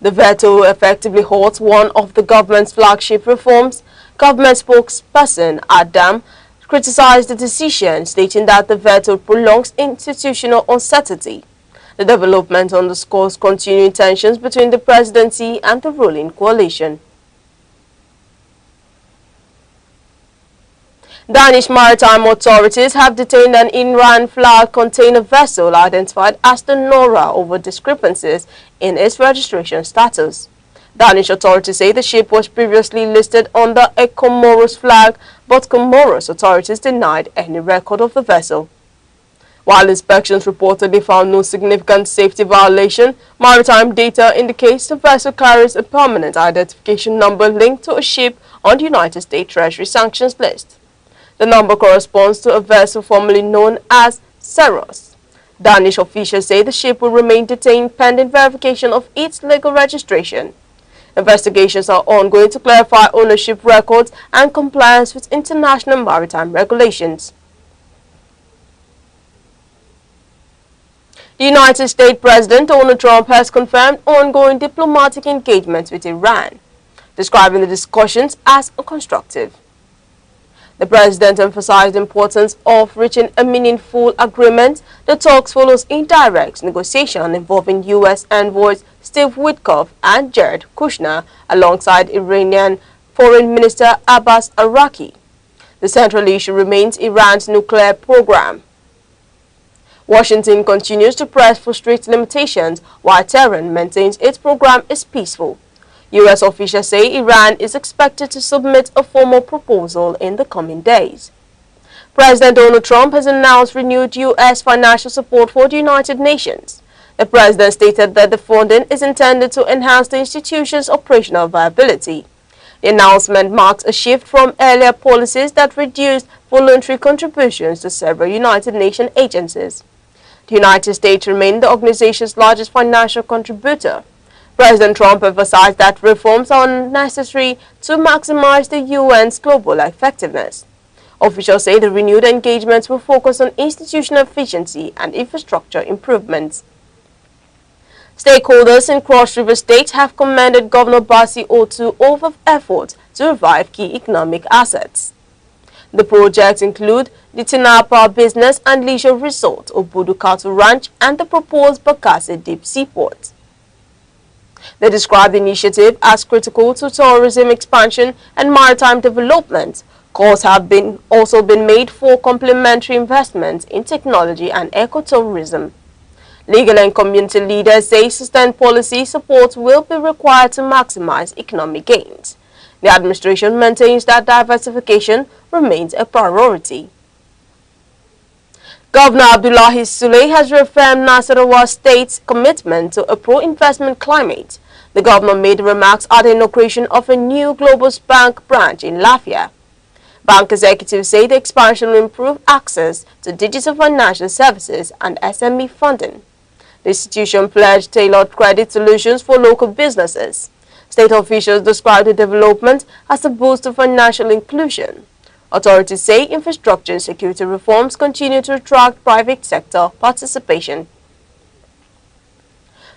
The veto effectively halts one of the government's flagship reforms. Government spokesperson Adam criticized the decision, stating that the veto prolongs institutional uncertainty. The development underscores continuing tensions between the presidency and the ruling coalition. Danish maritime authorities have detained an Iran flag container vessel identified as the Nora over discrepancies in its registration status. Danish authorities say the ship was previously listed under a Comoros flag, but Comoros authorities denied any record of the vessel. While inspections reportedly found no significant safety violation, maritime data indicates the vessel carries a permanent identification number linked to a ship on the United States Treasury sanctions list. The number corresponds to a vessel formerly known as Ceros. Danish officials say the ship will remain detained pending verification of its legal registration. Investigations are ongoing to clarify ownership records and compliance with international maritime regulations. The United States President Donald Trump has confirmed ongoing diplomatic engagements with Iran, describing the discussions as constructive. The president emphasized the importance of reaching a meaningful agreement. The talks follows indirect negotiation involving U.S. envoys Steve Witkoff and Jared Kushner alongside Iranian Foreign Minister Abbas Araki. The central issue remains Iran's nuclear program. Washington continues to press for strict limitations while Tehran maintains its program is peaceful. U.S. officials say Iran is expected to submit a formal proposal in the coming days. President Donald Trump has announced renewed U.S. financial support for the United Nations. The president stated that the funding is intended to enhance the institution's operational viability. The announcement marks a shift from earlier policies that reduced voluntary contributions to several United Nations agencies. The United States remained the organization's largest financial contributor. President Trump emphasized that reforms are necessary to maximize the UN's global effectiveness. Officials say the renewed engagements will focus on institutional efficiency and infrastructure improvements. Stakeholders in Cross River State have commended Governor Basi Otu over efforts to revive key economic assets. The projects include the Tinapa Business and Leisure Resort, Obudu Cattle Ranch, and the proposed Bakassi Deep Seaport. They described the initiative as critical to tourism expansion and maritime development, Calls have also been made for complementary investments in technology and ecotourism. Legal and community leaders say sustained policy support will be required to maximize economic gains. The administration maintains that diversification remains a priority. Governor Abdullahi Sule has reaffirmed Nasarawa State's commitment to a pro-investment climate. The governor made remarks at the inauguration of a new Globus Bank branch in Lafia. Bank executives say the expansion will improve access to digital financial services and SME funding. The institution pledged tailored credit solutions for local businesses. State officials described the development as a boost to financial inclusion. Authorities say infrastructure and security reforms continue to attract private sector participation.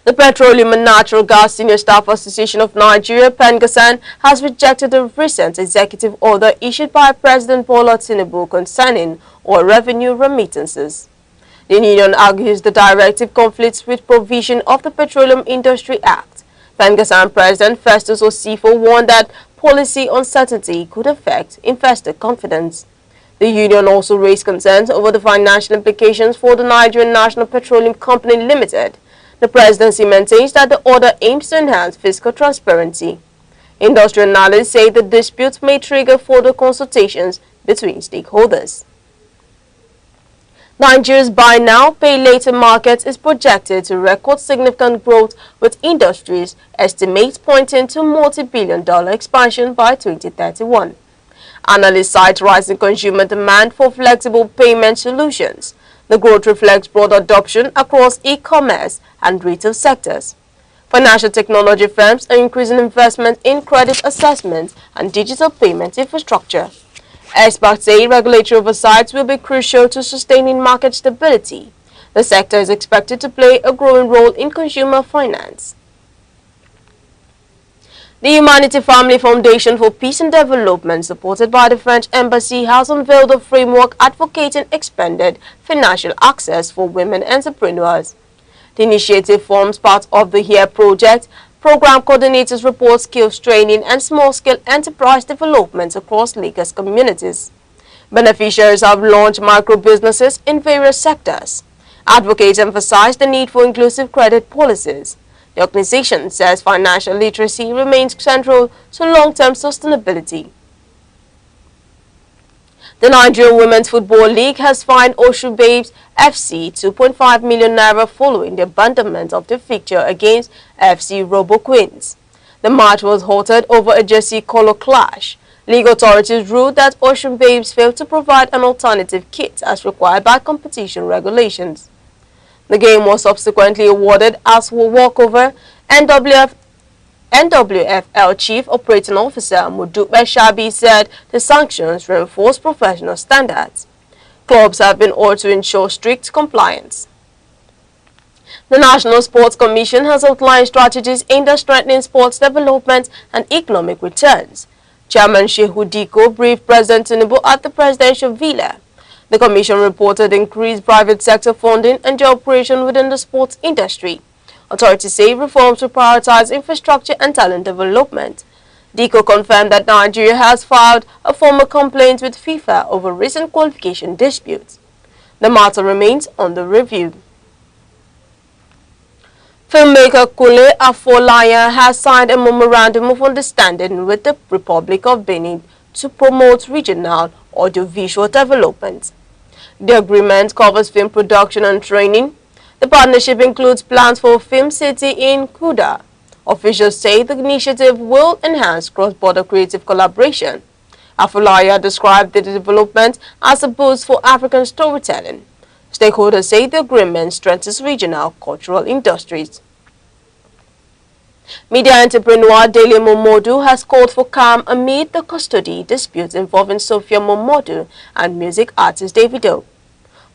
The Petroleum and Natural Gas Senior Staff Association of Nigeria, PENGASAN, has rejected a recent executive order issued by President Bola Tinubu concerning oil revenue remittances. The union argues the directive conflicts with provision of the Petroleum Industry Act. PENGASAN President Festus Osifo warned that policy uncertainty could affect investor confidence. The union also raised concerns over the financial implications for the Nigerian National Petroleum Company Limited. The presidency maintains that the order aims to enhance fiscal transparency. Industry analysts say the dispute may trigger further consultations between stakeholders. Nigeria's buy now, pay later market is projected to record significant growth, with industries estimates pointing to multi-billion-dollar expansion by 2031. Analysts cite rising consumer demand for flexible payment solutions. The growth reflects broad adoption across e-commerce and retail sectors. Financial technology firms are increasing investment in credit assessment and digital payment infrastructure. Experts say regulatory oversight will be crucial to sustaining market stability. The sector is expected to play a growing role in consumer finance. The Humanity Family Foundation for Peace and Development, supported by the French Embassy, has unveiled a framework advocating expanded financial access for women entrepreneurs. The initiative forms part of the HERE project. Program coordinators report skills training and small-scale enterprise development across Lagos communities. Beneficiaries have launched micro-businesses in various sectors. Advocates emphasize the need for inclusive credit policies. The organization says financial literacy remains central to long-term sustainability. The Nigerian Women's Football League has fined Osun Babes FC 2.5 million naira following the abandonment of the fixture against FC Robo Queens. The match was halted over a jersey color clash. League authorities ruled that Osun Babes failed to provide an alternative kit as required by competition regulations. The game was subsequently awarded as a walkover. NWFL Chief Operating Officer Mudupe Shabi said the sanctions reinforce professional standards. Clubs have been ordered to ensure strict compliance. The National Sports Commission has outlined strategies aimed at strengthening sports development and economic returns. Chairman Shehu Diko briefed President Tinubu at the presidential villa. The commission reported increased private sector funding and job creation within the sports industry. Authorities say reforms will prioritize infrastructure and talent development. Diko confirmed that Nigeria has filed a formal complaint with FIFA over recent qualification disputes. The matter remains under review. Filmmaker Kule Afolaya has signed a memorandum of understanding with the Republic of Benin to promote regional audiovisual development. The agreement covers film production and training. The partnership includes plans for a film city in Kuda. Officials say the initiative will enhance cross-border creative collaboration. Afolaya described the development as a boost for African storytelling. Stakeholders say the agreement strengthens regional cultural industries. Media entrepreneur Dele Momodu has called for calm amid the custody disputes involving Sophia Momodu and music artist Davido.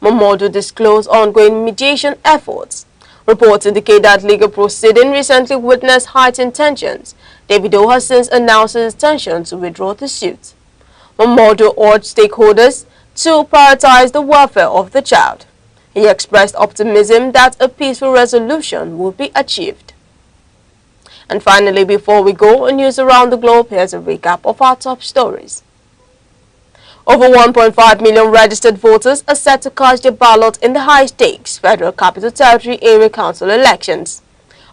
Momodu disclosed ongoing mediation efforts. Reports indicate that legal proceedings recently witnessed heightened tensions. Davido has since announced his intention to withdraw the suit. Momodu urged stakeholders to prioritize the welfare of the child. He expressed optimism that a peaceful resolution will be achieved. And finally, before we go on news around the globe, here's a recap of our top stories. Over 1.5 million registered voters are set to cast their ballot in the high-stakes Federal Capital Territory Area Council elections.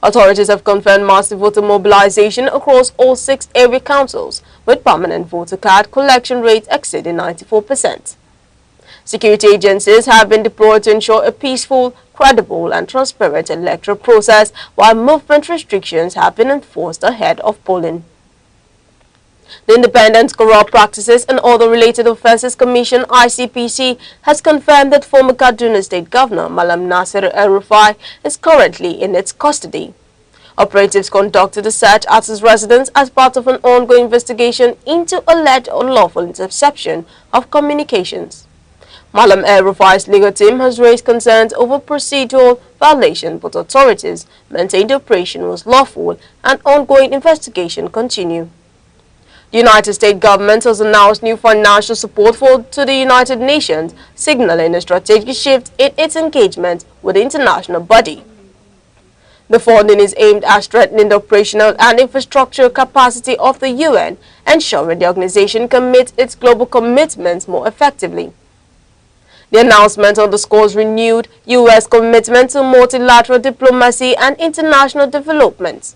Authorities have confirmed massive voter mobilization across all 6 area councils, with permanent voter card collection rates exceeding 94%. Security agencies have been deployed to ensure a peaceful, credible and transparent electoral process, while movement restrictions have been enforced ahead of polling. The Independent Corrupt Practices and Other Related Offences Commission (ICPC) has confirmed that former Kaduna State Governor Malam Nasir El-Rufai is currently in its custody. Operatives conducted a search at his residence as part of an ongoing investigation into alleged unlawful interception of communications. Malam El-Rufai's legal team has raised concerns over procedural violation, but authorities maintain the operation was lawful and ongoing investigation continue. The United States government has announced new financial support to the United Nations, signaling a strategic shift in its engagement with the international body. The funding is aimed at strengthening the operational and infrastructural capacity of the UN, ensuring the organization can meet its global commitments more effectively. The announcement underscores renewed U.S. commitment to multilateral diplomacy and international development.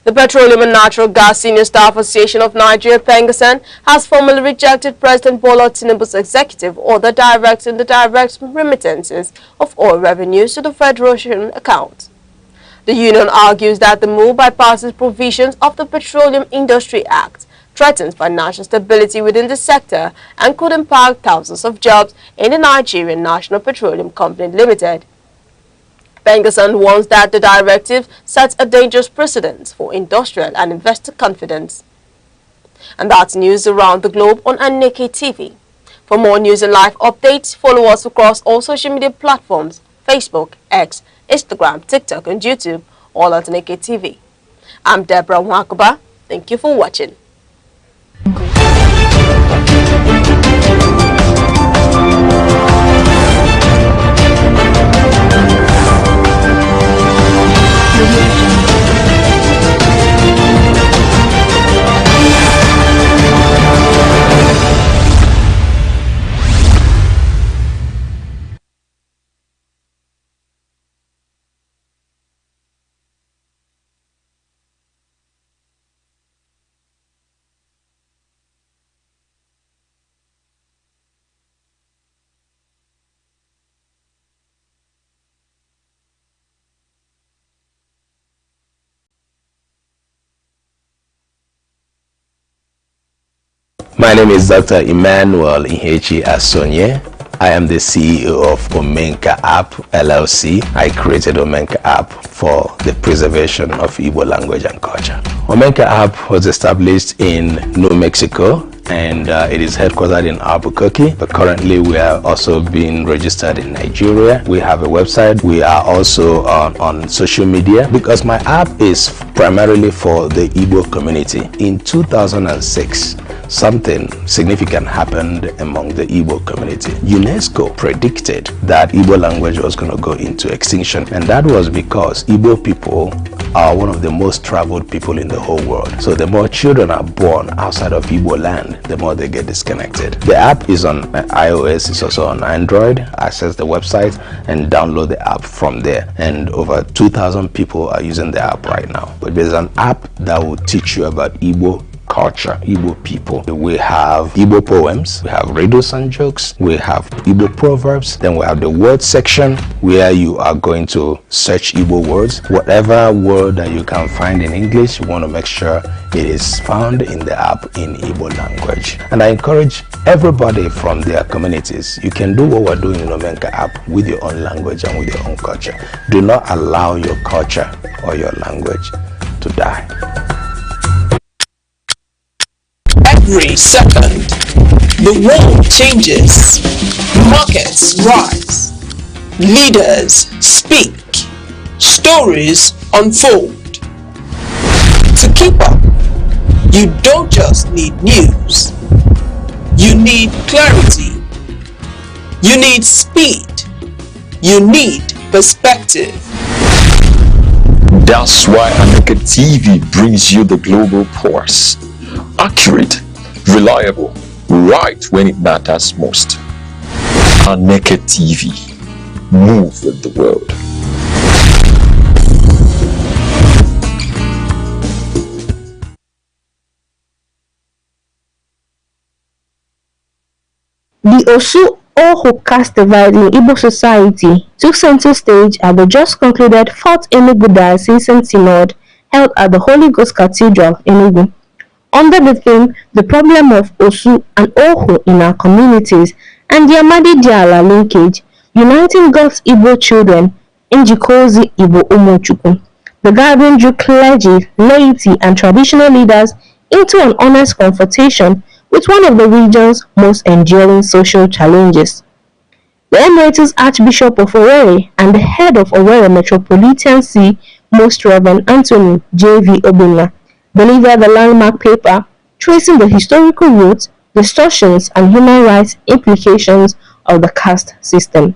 The Petroleum and Natural Gas Senior Staff Association of Nigeria, Pengasan, has formally rejected President Bola Tinubu's executive order directing the direct remittances of oil revenues to the Federation account. The union argues that the move bypasses provisions of the Petroleum Industry Act, threatens financial stability within the sector, and could impact thousands of jobs in the Nigerian National Petroleum Company Limited. Pengasan warns that the directive sets a dangerous precedent for industrial and investor confidence. And that's news around the globe on Aneke TV. For more news and live updates, follow us across all social media platforms: Facebook, X, Instagram, TikTok, and YouTube, all at Aneke TV. I'm Deborah Mwakuba. Thank you for watching. My name is Dr. Emmanuel Ihechi Asonye. I am the CEO of Omenka App LLC. I created Omenka App for the preservation of Igbo language and culture. Omenka App was established in New Mexico, and it is headquartered in Albuquerque, but currently we are also being registered in Nigeria. We have a website. We are also on social media, because my app is primarily for the Igbo community. In 2006, something significant happened among the Igbo community. UNESCO predicted that Igbo language was going to go into extinction, and that was because Igbo people are one of the most traveled people in the whole world. So the more children are born outside of Igbo land, the more they get disconnected. The app is on iOS, it's also on Android. Access the website and download the app from there. And over 2,000 people are using the app right now. But there's an app that will teach you about Igbo culture, Igbo people. We have Igbo poems, we have riddles and jokes, we have Igbo proverbs, then we have the word section where you are going to search Igbo words. Whatever word that you can find in English, you want to make sure it is found in the app in Igbo language. And I encourage everybody from their communities, you can do what we're doing in Omenka app with your own language and with your own culture. Do not allow your culture or your language to die. Every second, the world changes, markets rise, leaders speak, stories unfold. To keep up, you don't just need news, you need clarity, you need speed, you need perspective. That's why Aneke TV brings you the global pulse. Accurate, reliable, right when it matters most. Aneke TV. Move with the world. The Osu-Ohu caste divide in Igbo society took center stage at the just concluded 4th Enugu Diocesan Synod held at the Holy Ghost Cathedral, Enugu. Under the theme, The Problem of Osu and Ohu in Our Communities and the Amadi Diala Linkage, Uniting God's Igbo Children, Njikozi Igbo Umochukwu. The gathering drew clergy, laity, and traditional leaders into an honest confrontation with one of the region's most enduring social challenges. The Emeritus Archbishop of Owerri and the head of Owerri Metropolitan See, Most Reverend Anthony J.V. Obinna, delivered the landmark paper tracing the historical roots, distortions, and human rights implications of the caste system.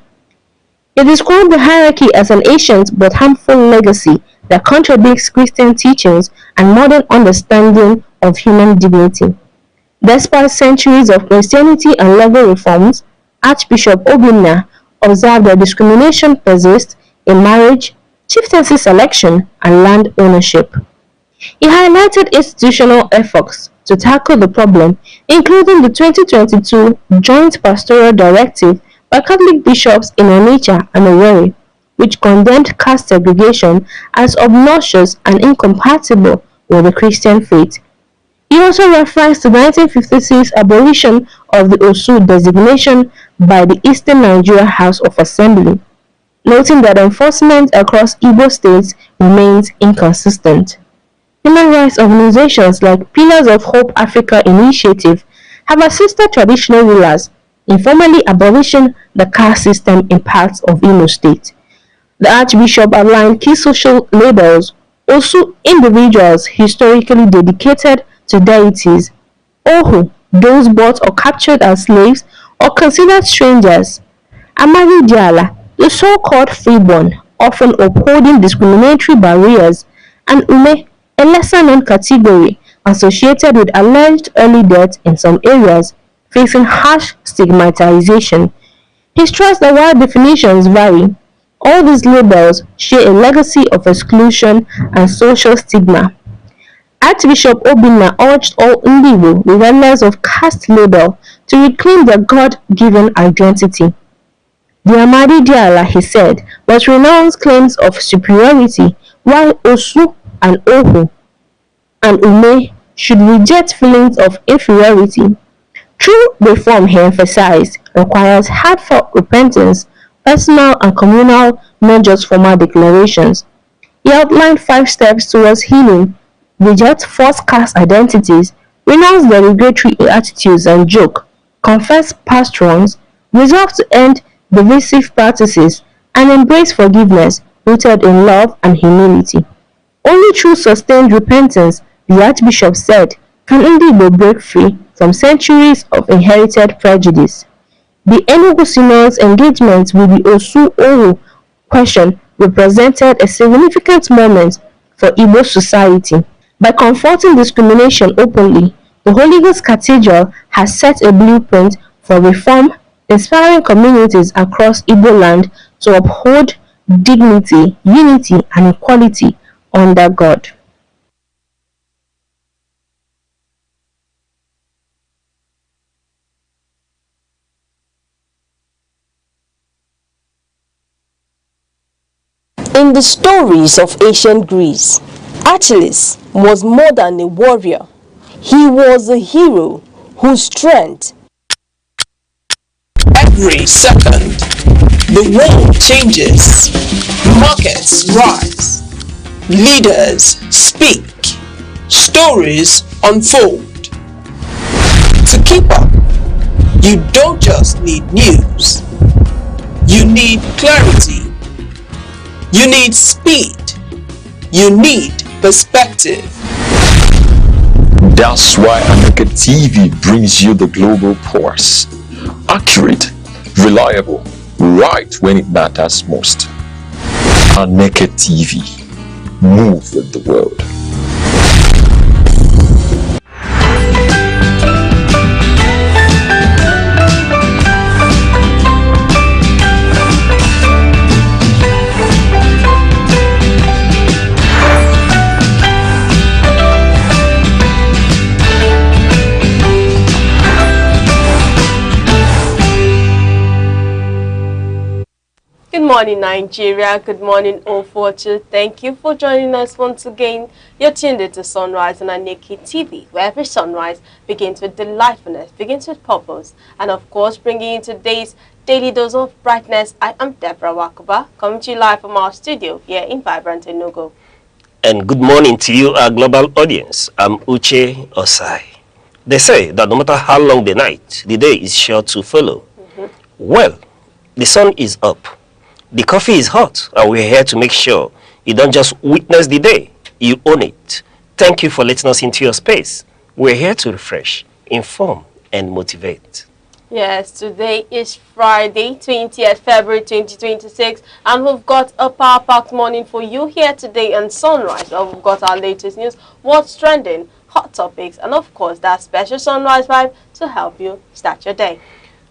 It described the hierarchy as an ancient but harmful legacy that contradicts Christian teachings and modern understanding of human dignity. Despite centuries of Christianity and legal reforms, Archbishop Obinna observed that discrimination persists in marriage, chieftaincy selection, and land ownership. He highlighted institutional efforts to tackle the problem, including the 2022 Joint Pastoral Directive by Catholic bishops in Onitsha and Owerri, which condemned caste segregation as obnoxious and incompatible with the Christian faith. He also referenced the 1956 abolition of the Osu designation by the Eastern Nigeria House of Assembly, noting that enforcement across Igbo states remains inconsistent. Human rights organizations like Pillars of Hope Africa Initiative have assisted traditional rulers in formally abolishing the caste system in parts of Imo State. The Archbishop outlined key social labels, Osu individuals historically dedicated to deities, Ohu, those bought or captured as slaves or considered strangers, Amadi Diala, the so-called freeborn, often upholding discriminatory barriers, and Ume, a lesser-known category associated with alleged early death in some areas, facing harsh stigmatization. He stressed that while definitions vary, all these labels share a legacy of exclusion and social stigma. Archbishop Obinna urged all Igbo, regardless of caste label, to reclaim their God-given identity. The Amadi Diala, he said, must renounce claims of superiority, while Osu and Ohu and Ume should reject feelings of inferiority. True reform, he emphasized, requires heartfelt repentance, personal and communal, not just formal declarations. He outlined 5 steps towards healing: reject false caste identities, renounce derogatory attitudes and joke, confess past wrongs, resolve to end divisive practices, and embrace forgiveness rooted in love and humility. Only through sustained repentance, the Archbishop said, can Igbo break free from centuries of inherited prejudice. The Enugu Synod's engagement with the Osu-Ohu question represented a significant moment for Igbo society. By confronting discrimination openly, the Holy Ghost Cathedral has set a blueprint for reform, inspiring communities across Igbo land to uphold dignity, unity, and equality under God. In the stories of ancient Greece, Achilles was more than a warrior. He was a hero whose strength. Every second, the world changes, markets rise, leaders speak, stories unfold. To keep up, you don't just need news, you need clarity. You need speed. You need perspective. That's why Aneke TV brings you the global pulse. Accurate, reliable, right when it matters most. Aneke TV. Move with the world. Good morning, Nigeria. Good morning, O42. Thank you for joining us once again. You're tuned into Sunrise on Aneke TV, where every sunrise begins with delightfulness, begins with purpose, and of course, bringing you today's daily dose of brightness. I am Deborah Wakuba, coming to you live from our studio here in Vibrant Enugu. And good morning to you, our global audience. I'm Uche Osai. They say that no matter how long the night, the day is sure to follow. Well, the sun is up. The coffee is hot, and we're here to make sure you don't just witness the day, you own it. Thank you for letting us into your space. We're here to refresh, inform, and motivate. Yes, today is Friday, 20th February 2026, and we've got a power-packed morning for you here today on Sunrise. Well, we've got our latest news, what's trending, hot topics, and of course that special Sunrise vibe to help you start your day.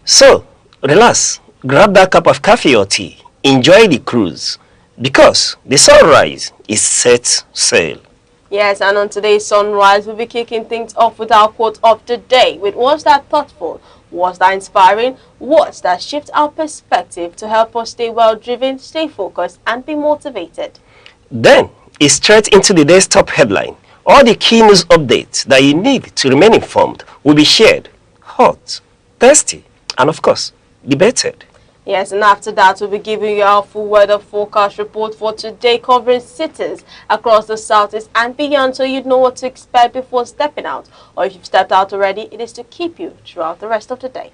So, relax, grab that cup of coffee or tea. Enjoy the cruise, because the sunrise is set sail. Yes, and on today's Sunrise, we'll be kicking things off with our quote of the day. With what's that thoughtful, what's that inspiring, what's that shift our perspective to help us stay well-driven, stay focused, and be motivated. Then, it's straight into the day's top headline. All the key news updates that you need to remain informed will be shared, hot, thirsty, and of course, debated. Yes, and after that, we'll be giving you our full weather forecast report for today, covering cities across the southeast and beyond, so you know what to expect before stepping out. Or if you've stepped out already, it is to keep you throughout the rest of the day.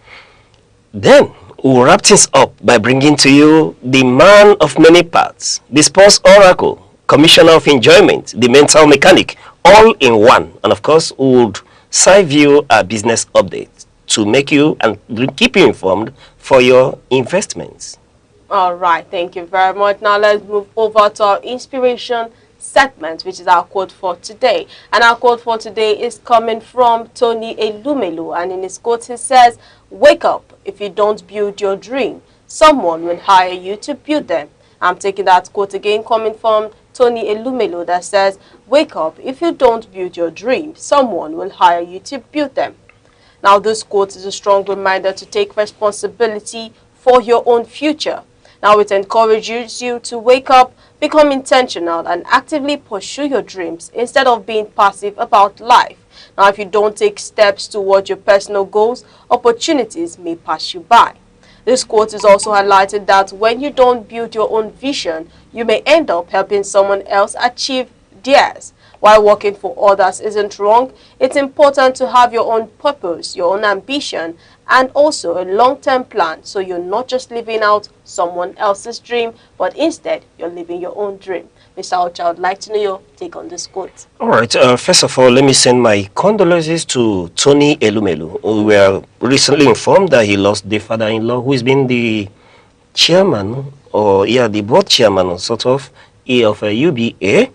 Then, we'll wrap things up by bringing to you the man of many parts, the sports oracle, commissioner of enjoyment, the mental mechanic, all in one. And of course, we would serve you a business update to make you and keep you informed for your investments. All right, thank you very much. Now let's move over to our inspiration segment, which is our quote for today. And our quote for today is coming from Tony Elumelu, and in his quote he says, "Wake up. If you don't build your dream, someone will hire you to build them." I'm taking that quote again, coming from Tony Elumelu, that says, "Wake up. If you don't build your dream, someone will hire you to build them." Now, this quote is a strong reminder to take responsibility for your own future. Now, it encourages you to wake up, become intentional, and actively pursue your dreams instead of being passive about life. Now, if you don't take steps toward your personal goals, opportunities may pass you by. This quote is also highlighted that when you don't build your own vision, you may end up helping someone else achieve theirs. While working for others isn't wrong, it's important to have your own purpose, your own ambition, and also a long-term plan, so you're not just living out someone else's dream, but instead you're living your own dream. Mr. Ocha, I'd like to know your take on this quote. All right, first of all, let me send my condolences to Tony Elumelu. We were recently informed that he lost the father-in-law, who has been the chairman, or the board chairman, sort of UBA.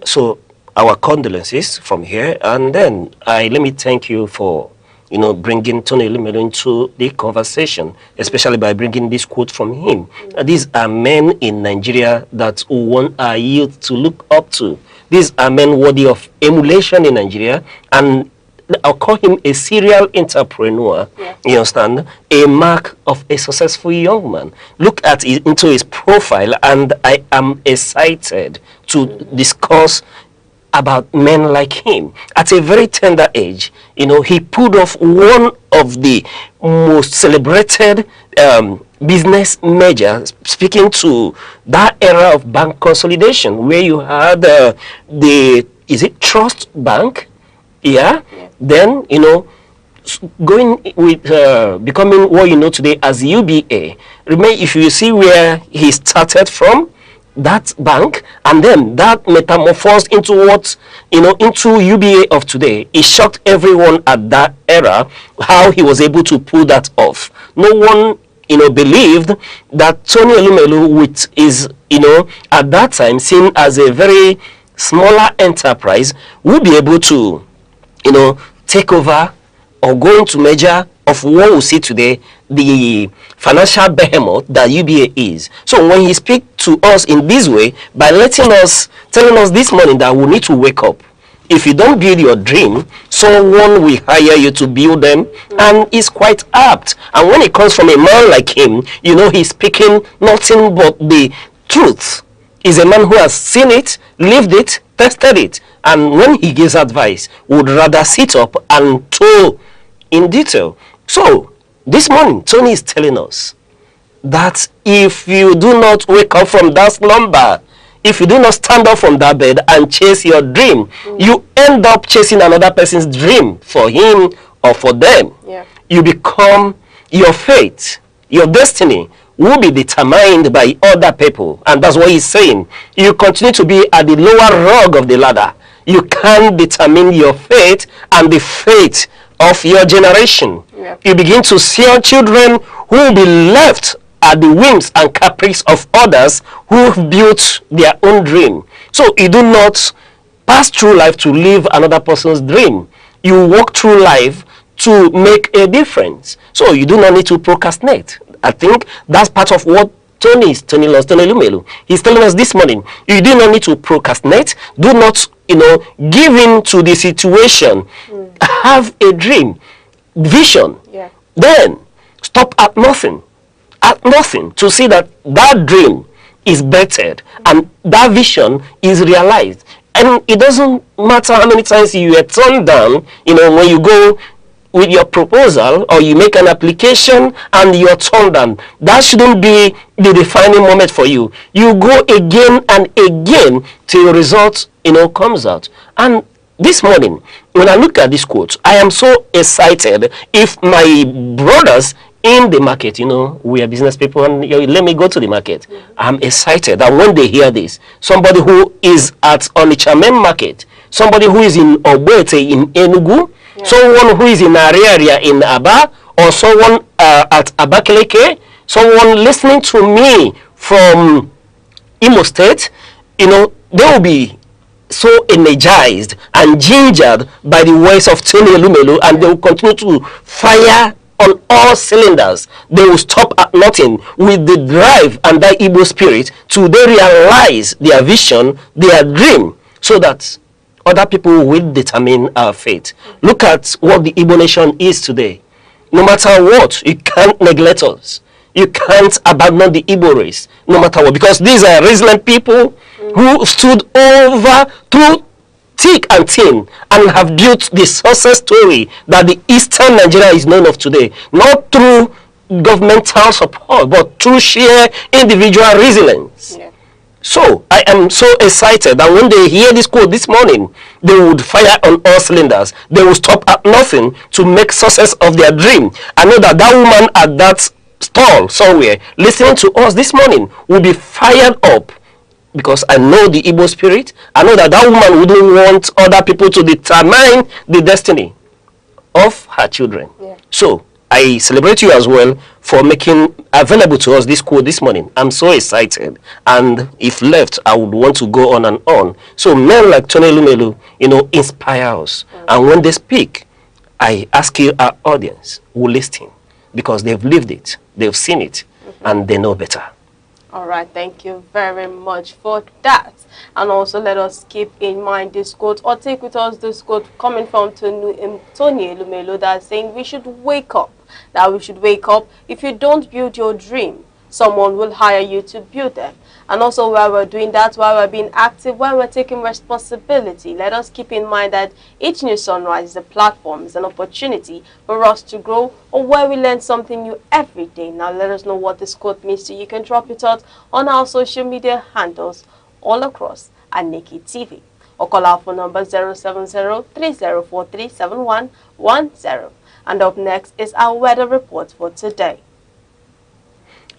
So, our condolences from here, and then let me thank you for bringing Tony Elumelu into the conversation, especially by bringing this quote from him. These are men in Nigeria that we want our youth to look up to. These are men worthy of emulation in Nigeria, and I'll call him a serial entrepreneur. Yeah. You understand? A mark of a successful young man. Look into his profile, and I am excited to discuss about men like him. At a very tender age, he pulled off one of the most celebrated business mergers, speaking to that era of bank consolidation, where you had is it Trust Bank? Yeah. Then, going with becoming what you know today as UBA. Remember, if you see where he started from, that bank, and then that metamorphosed into what into UBA of today. It shocked everyone at that era how he was able to pull that off. No one believed that Tony Elumelu, which is at that time seen as a very smaller enterprise, would be able to take over or go into measure of what we see today, the financial behemoth that UBA is. So when he speaks to us in this way, by telling us this morning that we need to wake up, if you don't build your dream, someone will hire you to build them, and it's quite apt. And when it comes from a man like him, you know, he's speaking nothing but the truth. He's a man who has seen it, lived it, tested it, and when he gives advice, would rather sit up and tell in detail. So this morning, Tony is telling us that if you do not wake up from that slumber, if you do not stand up from that bed and chase your dream, you end up chasing another person's dream for him or for them. Yeah. You become, your fate, your destiny will be determined by other people. And that's what he's saying. You continue to be at the lower rung of the ladder. You can't determine your fate and the fate of your generation. Yeah. You begin to see your children who will be left at the whims and caprice of others who've built their own dream. So you do not pass through life to live another person's dream. You walk through life to make a difference. So you do not need to procrastinate. I think that's part of what Tony is telling us, Tony Lumelu. He's telling us this morning, you do not need to procrastinate. Do not, give in to the situation. Have a dream, vision. Yeah. Then stop at nothing to see that that dream is bettered and that vision is realized. And it doesn't matter how many times you are turned down, when you go with your proposal or you make an application and you're turned down. That shouldn't be the defining moment for you. You go again and again till your result, comes out. And this morning, when I look at this quote, I am so excited. If my brothers in the market, we are business people, and let me go to the market. I'm excited that when they hear this, somebody who is at Onitsha main market, somebody who is in Ogbete in Enugu, someone who is in Ariaria in Aba, or someone at Abakaleke, someone listening to me from Imo State, they will be so energized and gingered by the words of Tony Elumelu, and they will continue to fire on all cylinders. They will stop at nothing with the drive and that Igbo spirit to they realize their vision, their dream, so that other people will determine our fate. Look at what the Igbo nation is today. No matter what, you can't neglect us. You can't abandon the Igbo race, no matter what, because these are resilient people who stood over through thick and thin and have built the success story that the Eastern Nigeria is known of today, not through governmental support, but through sheer individual resilience. Yeah. So I am so excited that when they hear this quote this morning, they would fire on all cylinders. They will stop at nothing to make success of their dream. I know that that woman at that stall somewhere listening to us this morning will be fired up, because I know the Igbo spirit. I know that that woman wouldn't want other people to determine the destiny of her children. Yeah. So I celebrate you as well for making available to us this quote this morning. I'm so excited, and if left, I would want to go on and on. So men like Tony Lumelu, inspire us. And when they speak, I ask you, our audience, who listen, because they've lived it, they've seen it, and they know better. All right, thank you very much for that. And also let us keep in mind this quote, or take with us this quote coming from Tony Elumelu, that's saying we should wake up. That we should wake up. If you don't build your dream, someone will hire you to build them. And also while we're doing that, while we're being active, while we're taking responsibility, let us keep in mind that each new sunrise is a platform, is an opportunity for us to grow, or where we learn something new every day. Now let us know what this quote means to you. You can drop it out on our social media handles all across Aneke TV, or call our phone number 070-3043-7110. And up next is our weather report for today.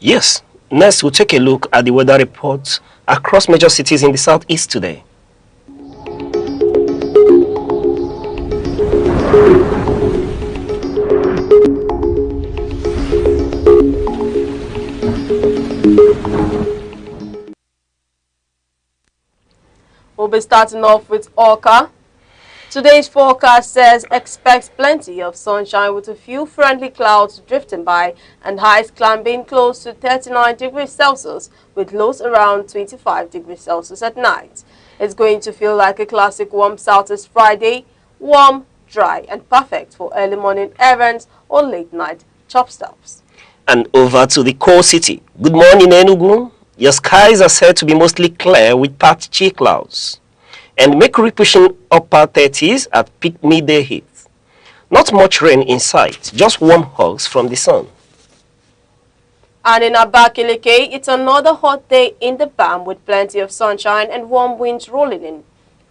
Yes. Next, we'll take a look at the weather reports across major cities in the southeast today. We'll be starting off with Oka. Today's forecast says expect plenty of sunshine with a few friendly clouds drifting by and highs climbing close to 39 degrees Celsius with lows around 25 degrees Celsius at night. It's going to feel like a classic warm Southeast Friday, warm, dry and perfect for early morning errands or late night chop stops. And over to the core city. Good morning, Enugu. Your skies are said to be mostly clear with patchy clouds. And mercury pushing upper 30s at peak midday heat. Not much rain in sight, just warm hugs from the sun. And in Abakaliki, it's another hot day in the Bam with plenty of sunshine and warm winds rolling in.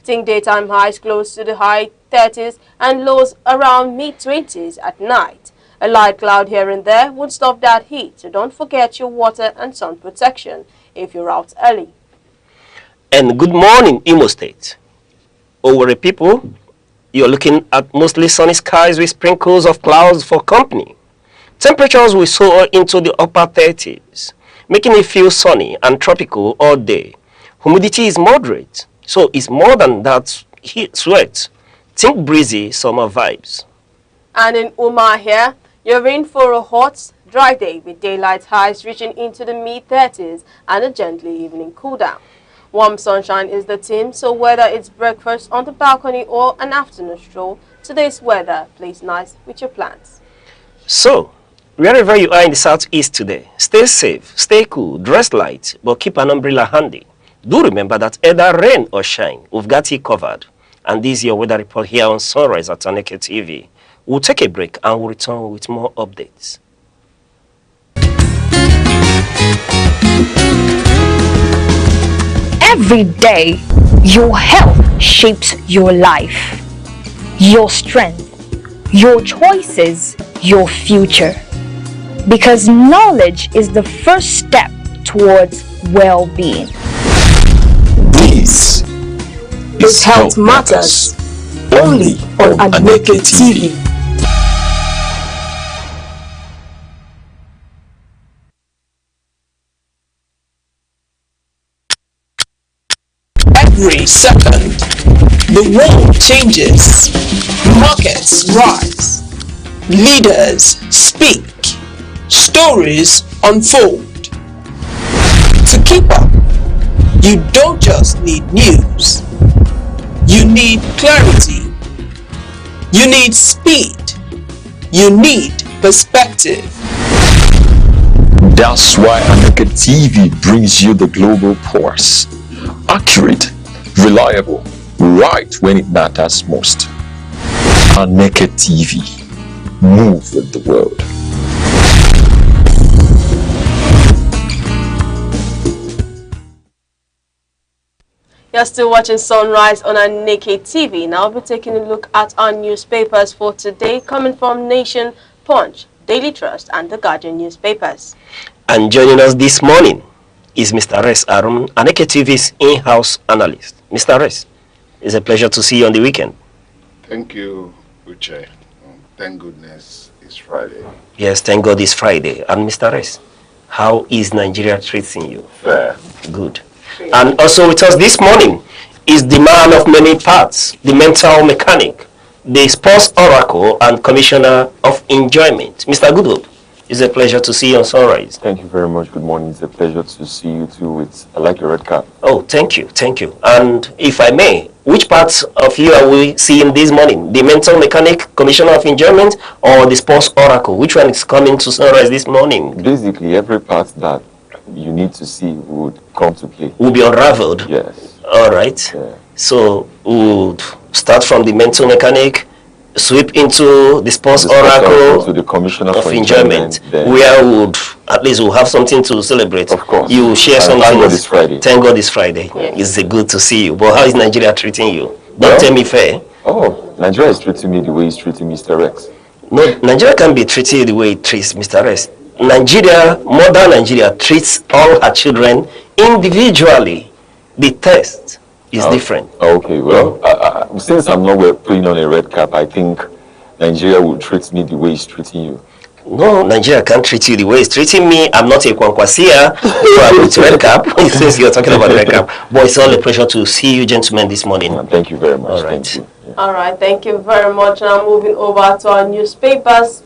Think daytime highs close to the high 30s and lows around mid-20s at night. A light cloud here and there would stop that heat, so don't forget your water and sun protection if you're out early. And good morning, Imo State. Owerri people, you're looking at mostly sunny skies with sprinkles of clouds for company. Temperatures will soar into the upper 30s, making it feel sunny and tropical all day. Humidity is moderate, so it's more than that heat sweat. Think breezy summer vibes. And in Umar here, you're in for a hot, dry day with daylight highs reaching into the mid-30s and a gently evening cool down. Warm sunshine is the theme, so whether it's breakfast on the balcony or an afternoon stroll, today's weather plays nice with your plans. So, wherever you are in the southeast today, stay safe, stay cool, dress light, but keep an umbrella handy. Do remember that either rain or shine, we've got you covered. And this is your weather report here on Sunrise at Aneke TV. We'll take a break and we'll return with more updates. Every day, your health shapes your life, your strength, your choices, your future. Because knowledge is the first step towards well-being. This is Health Matters, only on Aneke TV. Every second, the world changes, markets rise, leaders speak, stories unfold. To keep up, you don't just need news, you need clarity, you need speed, you need perspective. That's why Aneke TV brings you the global pulse. Accurate, reliable, right when it matters most. Aneke TV. Move with the world. You're still watching Sunrise on Aneke TV. Now we'll be taking a look at our newspapers for today, coming from Nation, Punch, Daily Trust, and The Guardian newspapers. And joining us this morning is Mr. Res Arum, Aneke TV's in-house analyst. Mr. Res, it's a pleasure to see you on the weekend. Thank you, Uche. Thank goodness it's Friday. Yes, thank God it's Friday. And Mr. Res, how is Nigeria treating you? Fair. Good. And also with us this morning is the man of many parts, the mental mechanic, the sports oracle and commissioner of enjoyment, Mr. Goodhope. It's a pleasure to see you on Sunrise. Thank you very much. Good morning. It's a pleasure to see you too. I like your red cap. Oh, thank you. Thank you. And if I may, which parts of you are we seeing this morning? The mental mechanic, commissioner of enjoyment, or the sports oracle? Which one is coming to Sunrise this morning? Basically, every part that you need to see would come to play. Will be unraveled? Yes. All right. Yeah. So we would start from the mental mechanic, sweep into the sports oracle to the commissioner of for enjoyment, where would at least we'll have something to celebrate. Of course. You share something. Thank God it's Friday. Thank God it's Friday. Yes. It's good to see you. But how is Nigeria treating you? Don't tell me fair. Oh, Nigeria is treating me the way he's treating Mr. Rex. No, Nigeria can be treated the way it treats Mr. Rex. Nigeria, modern Nigeria, treats all her children individually. The test is different. Okay, well, since I'm not putting on a red cap, I think Nigeria will treat me the way it's treating you. No, Nigeria can't treat you the way it's treating me. I'm not a kwankwasia, so I put red cap, since you're talking about red cap. But it's all a pleasure to see you gentlemen this morning. Thank you very much. All right. Thank you. All right, thank you very much. Now moving over to our newspapers.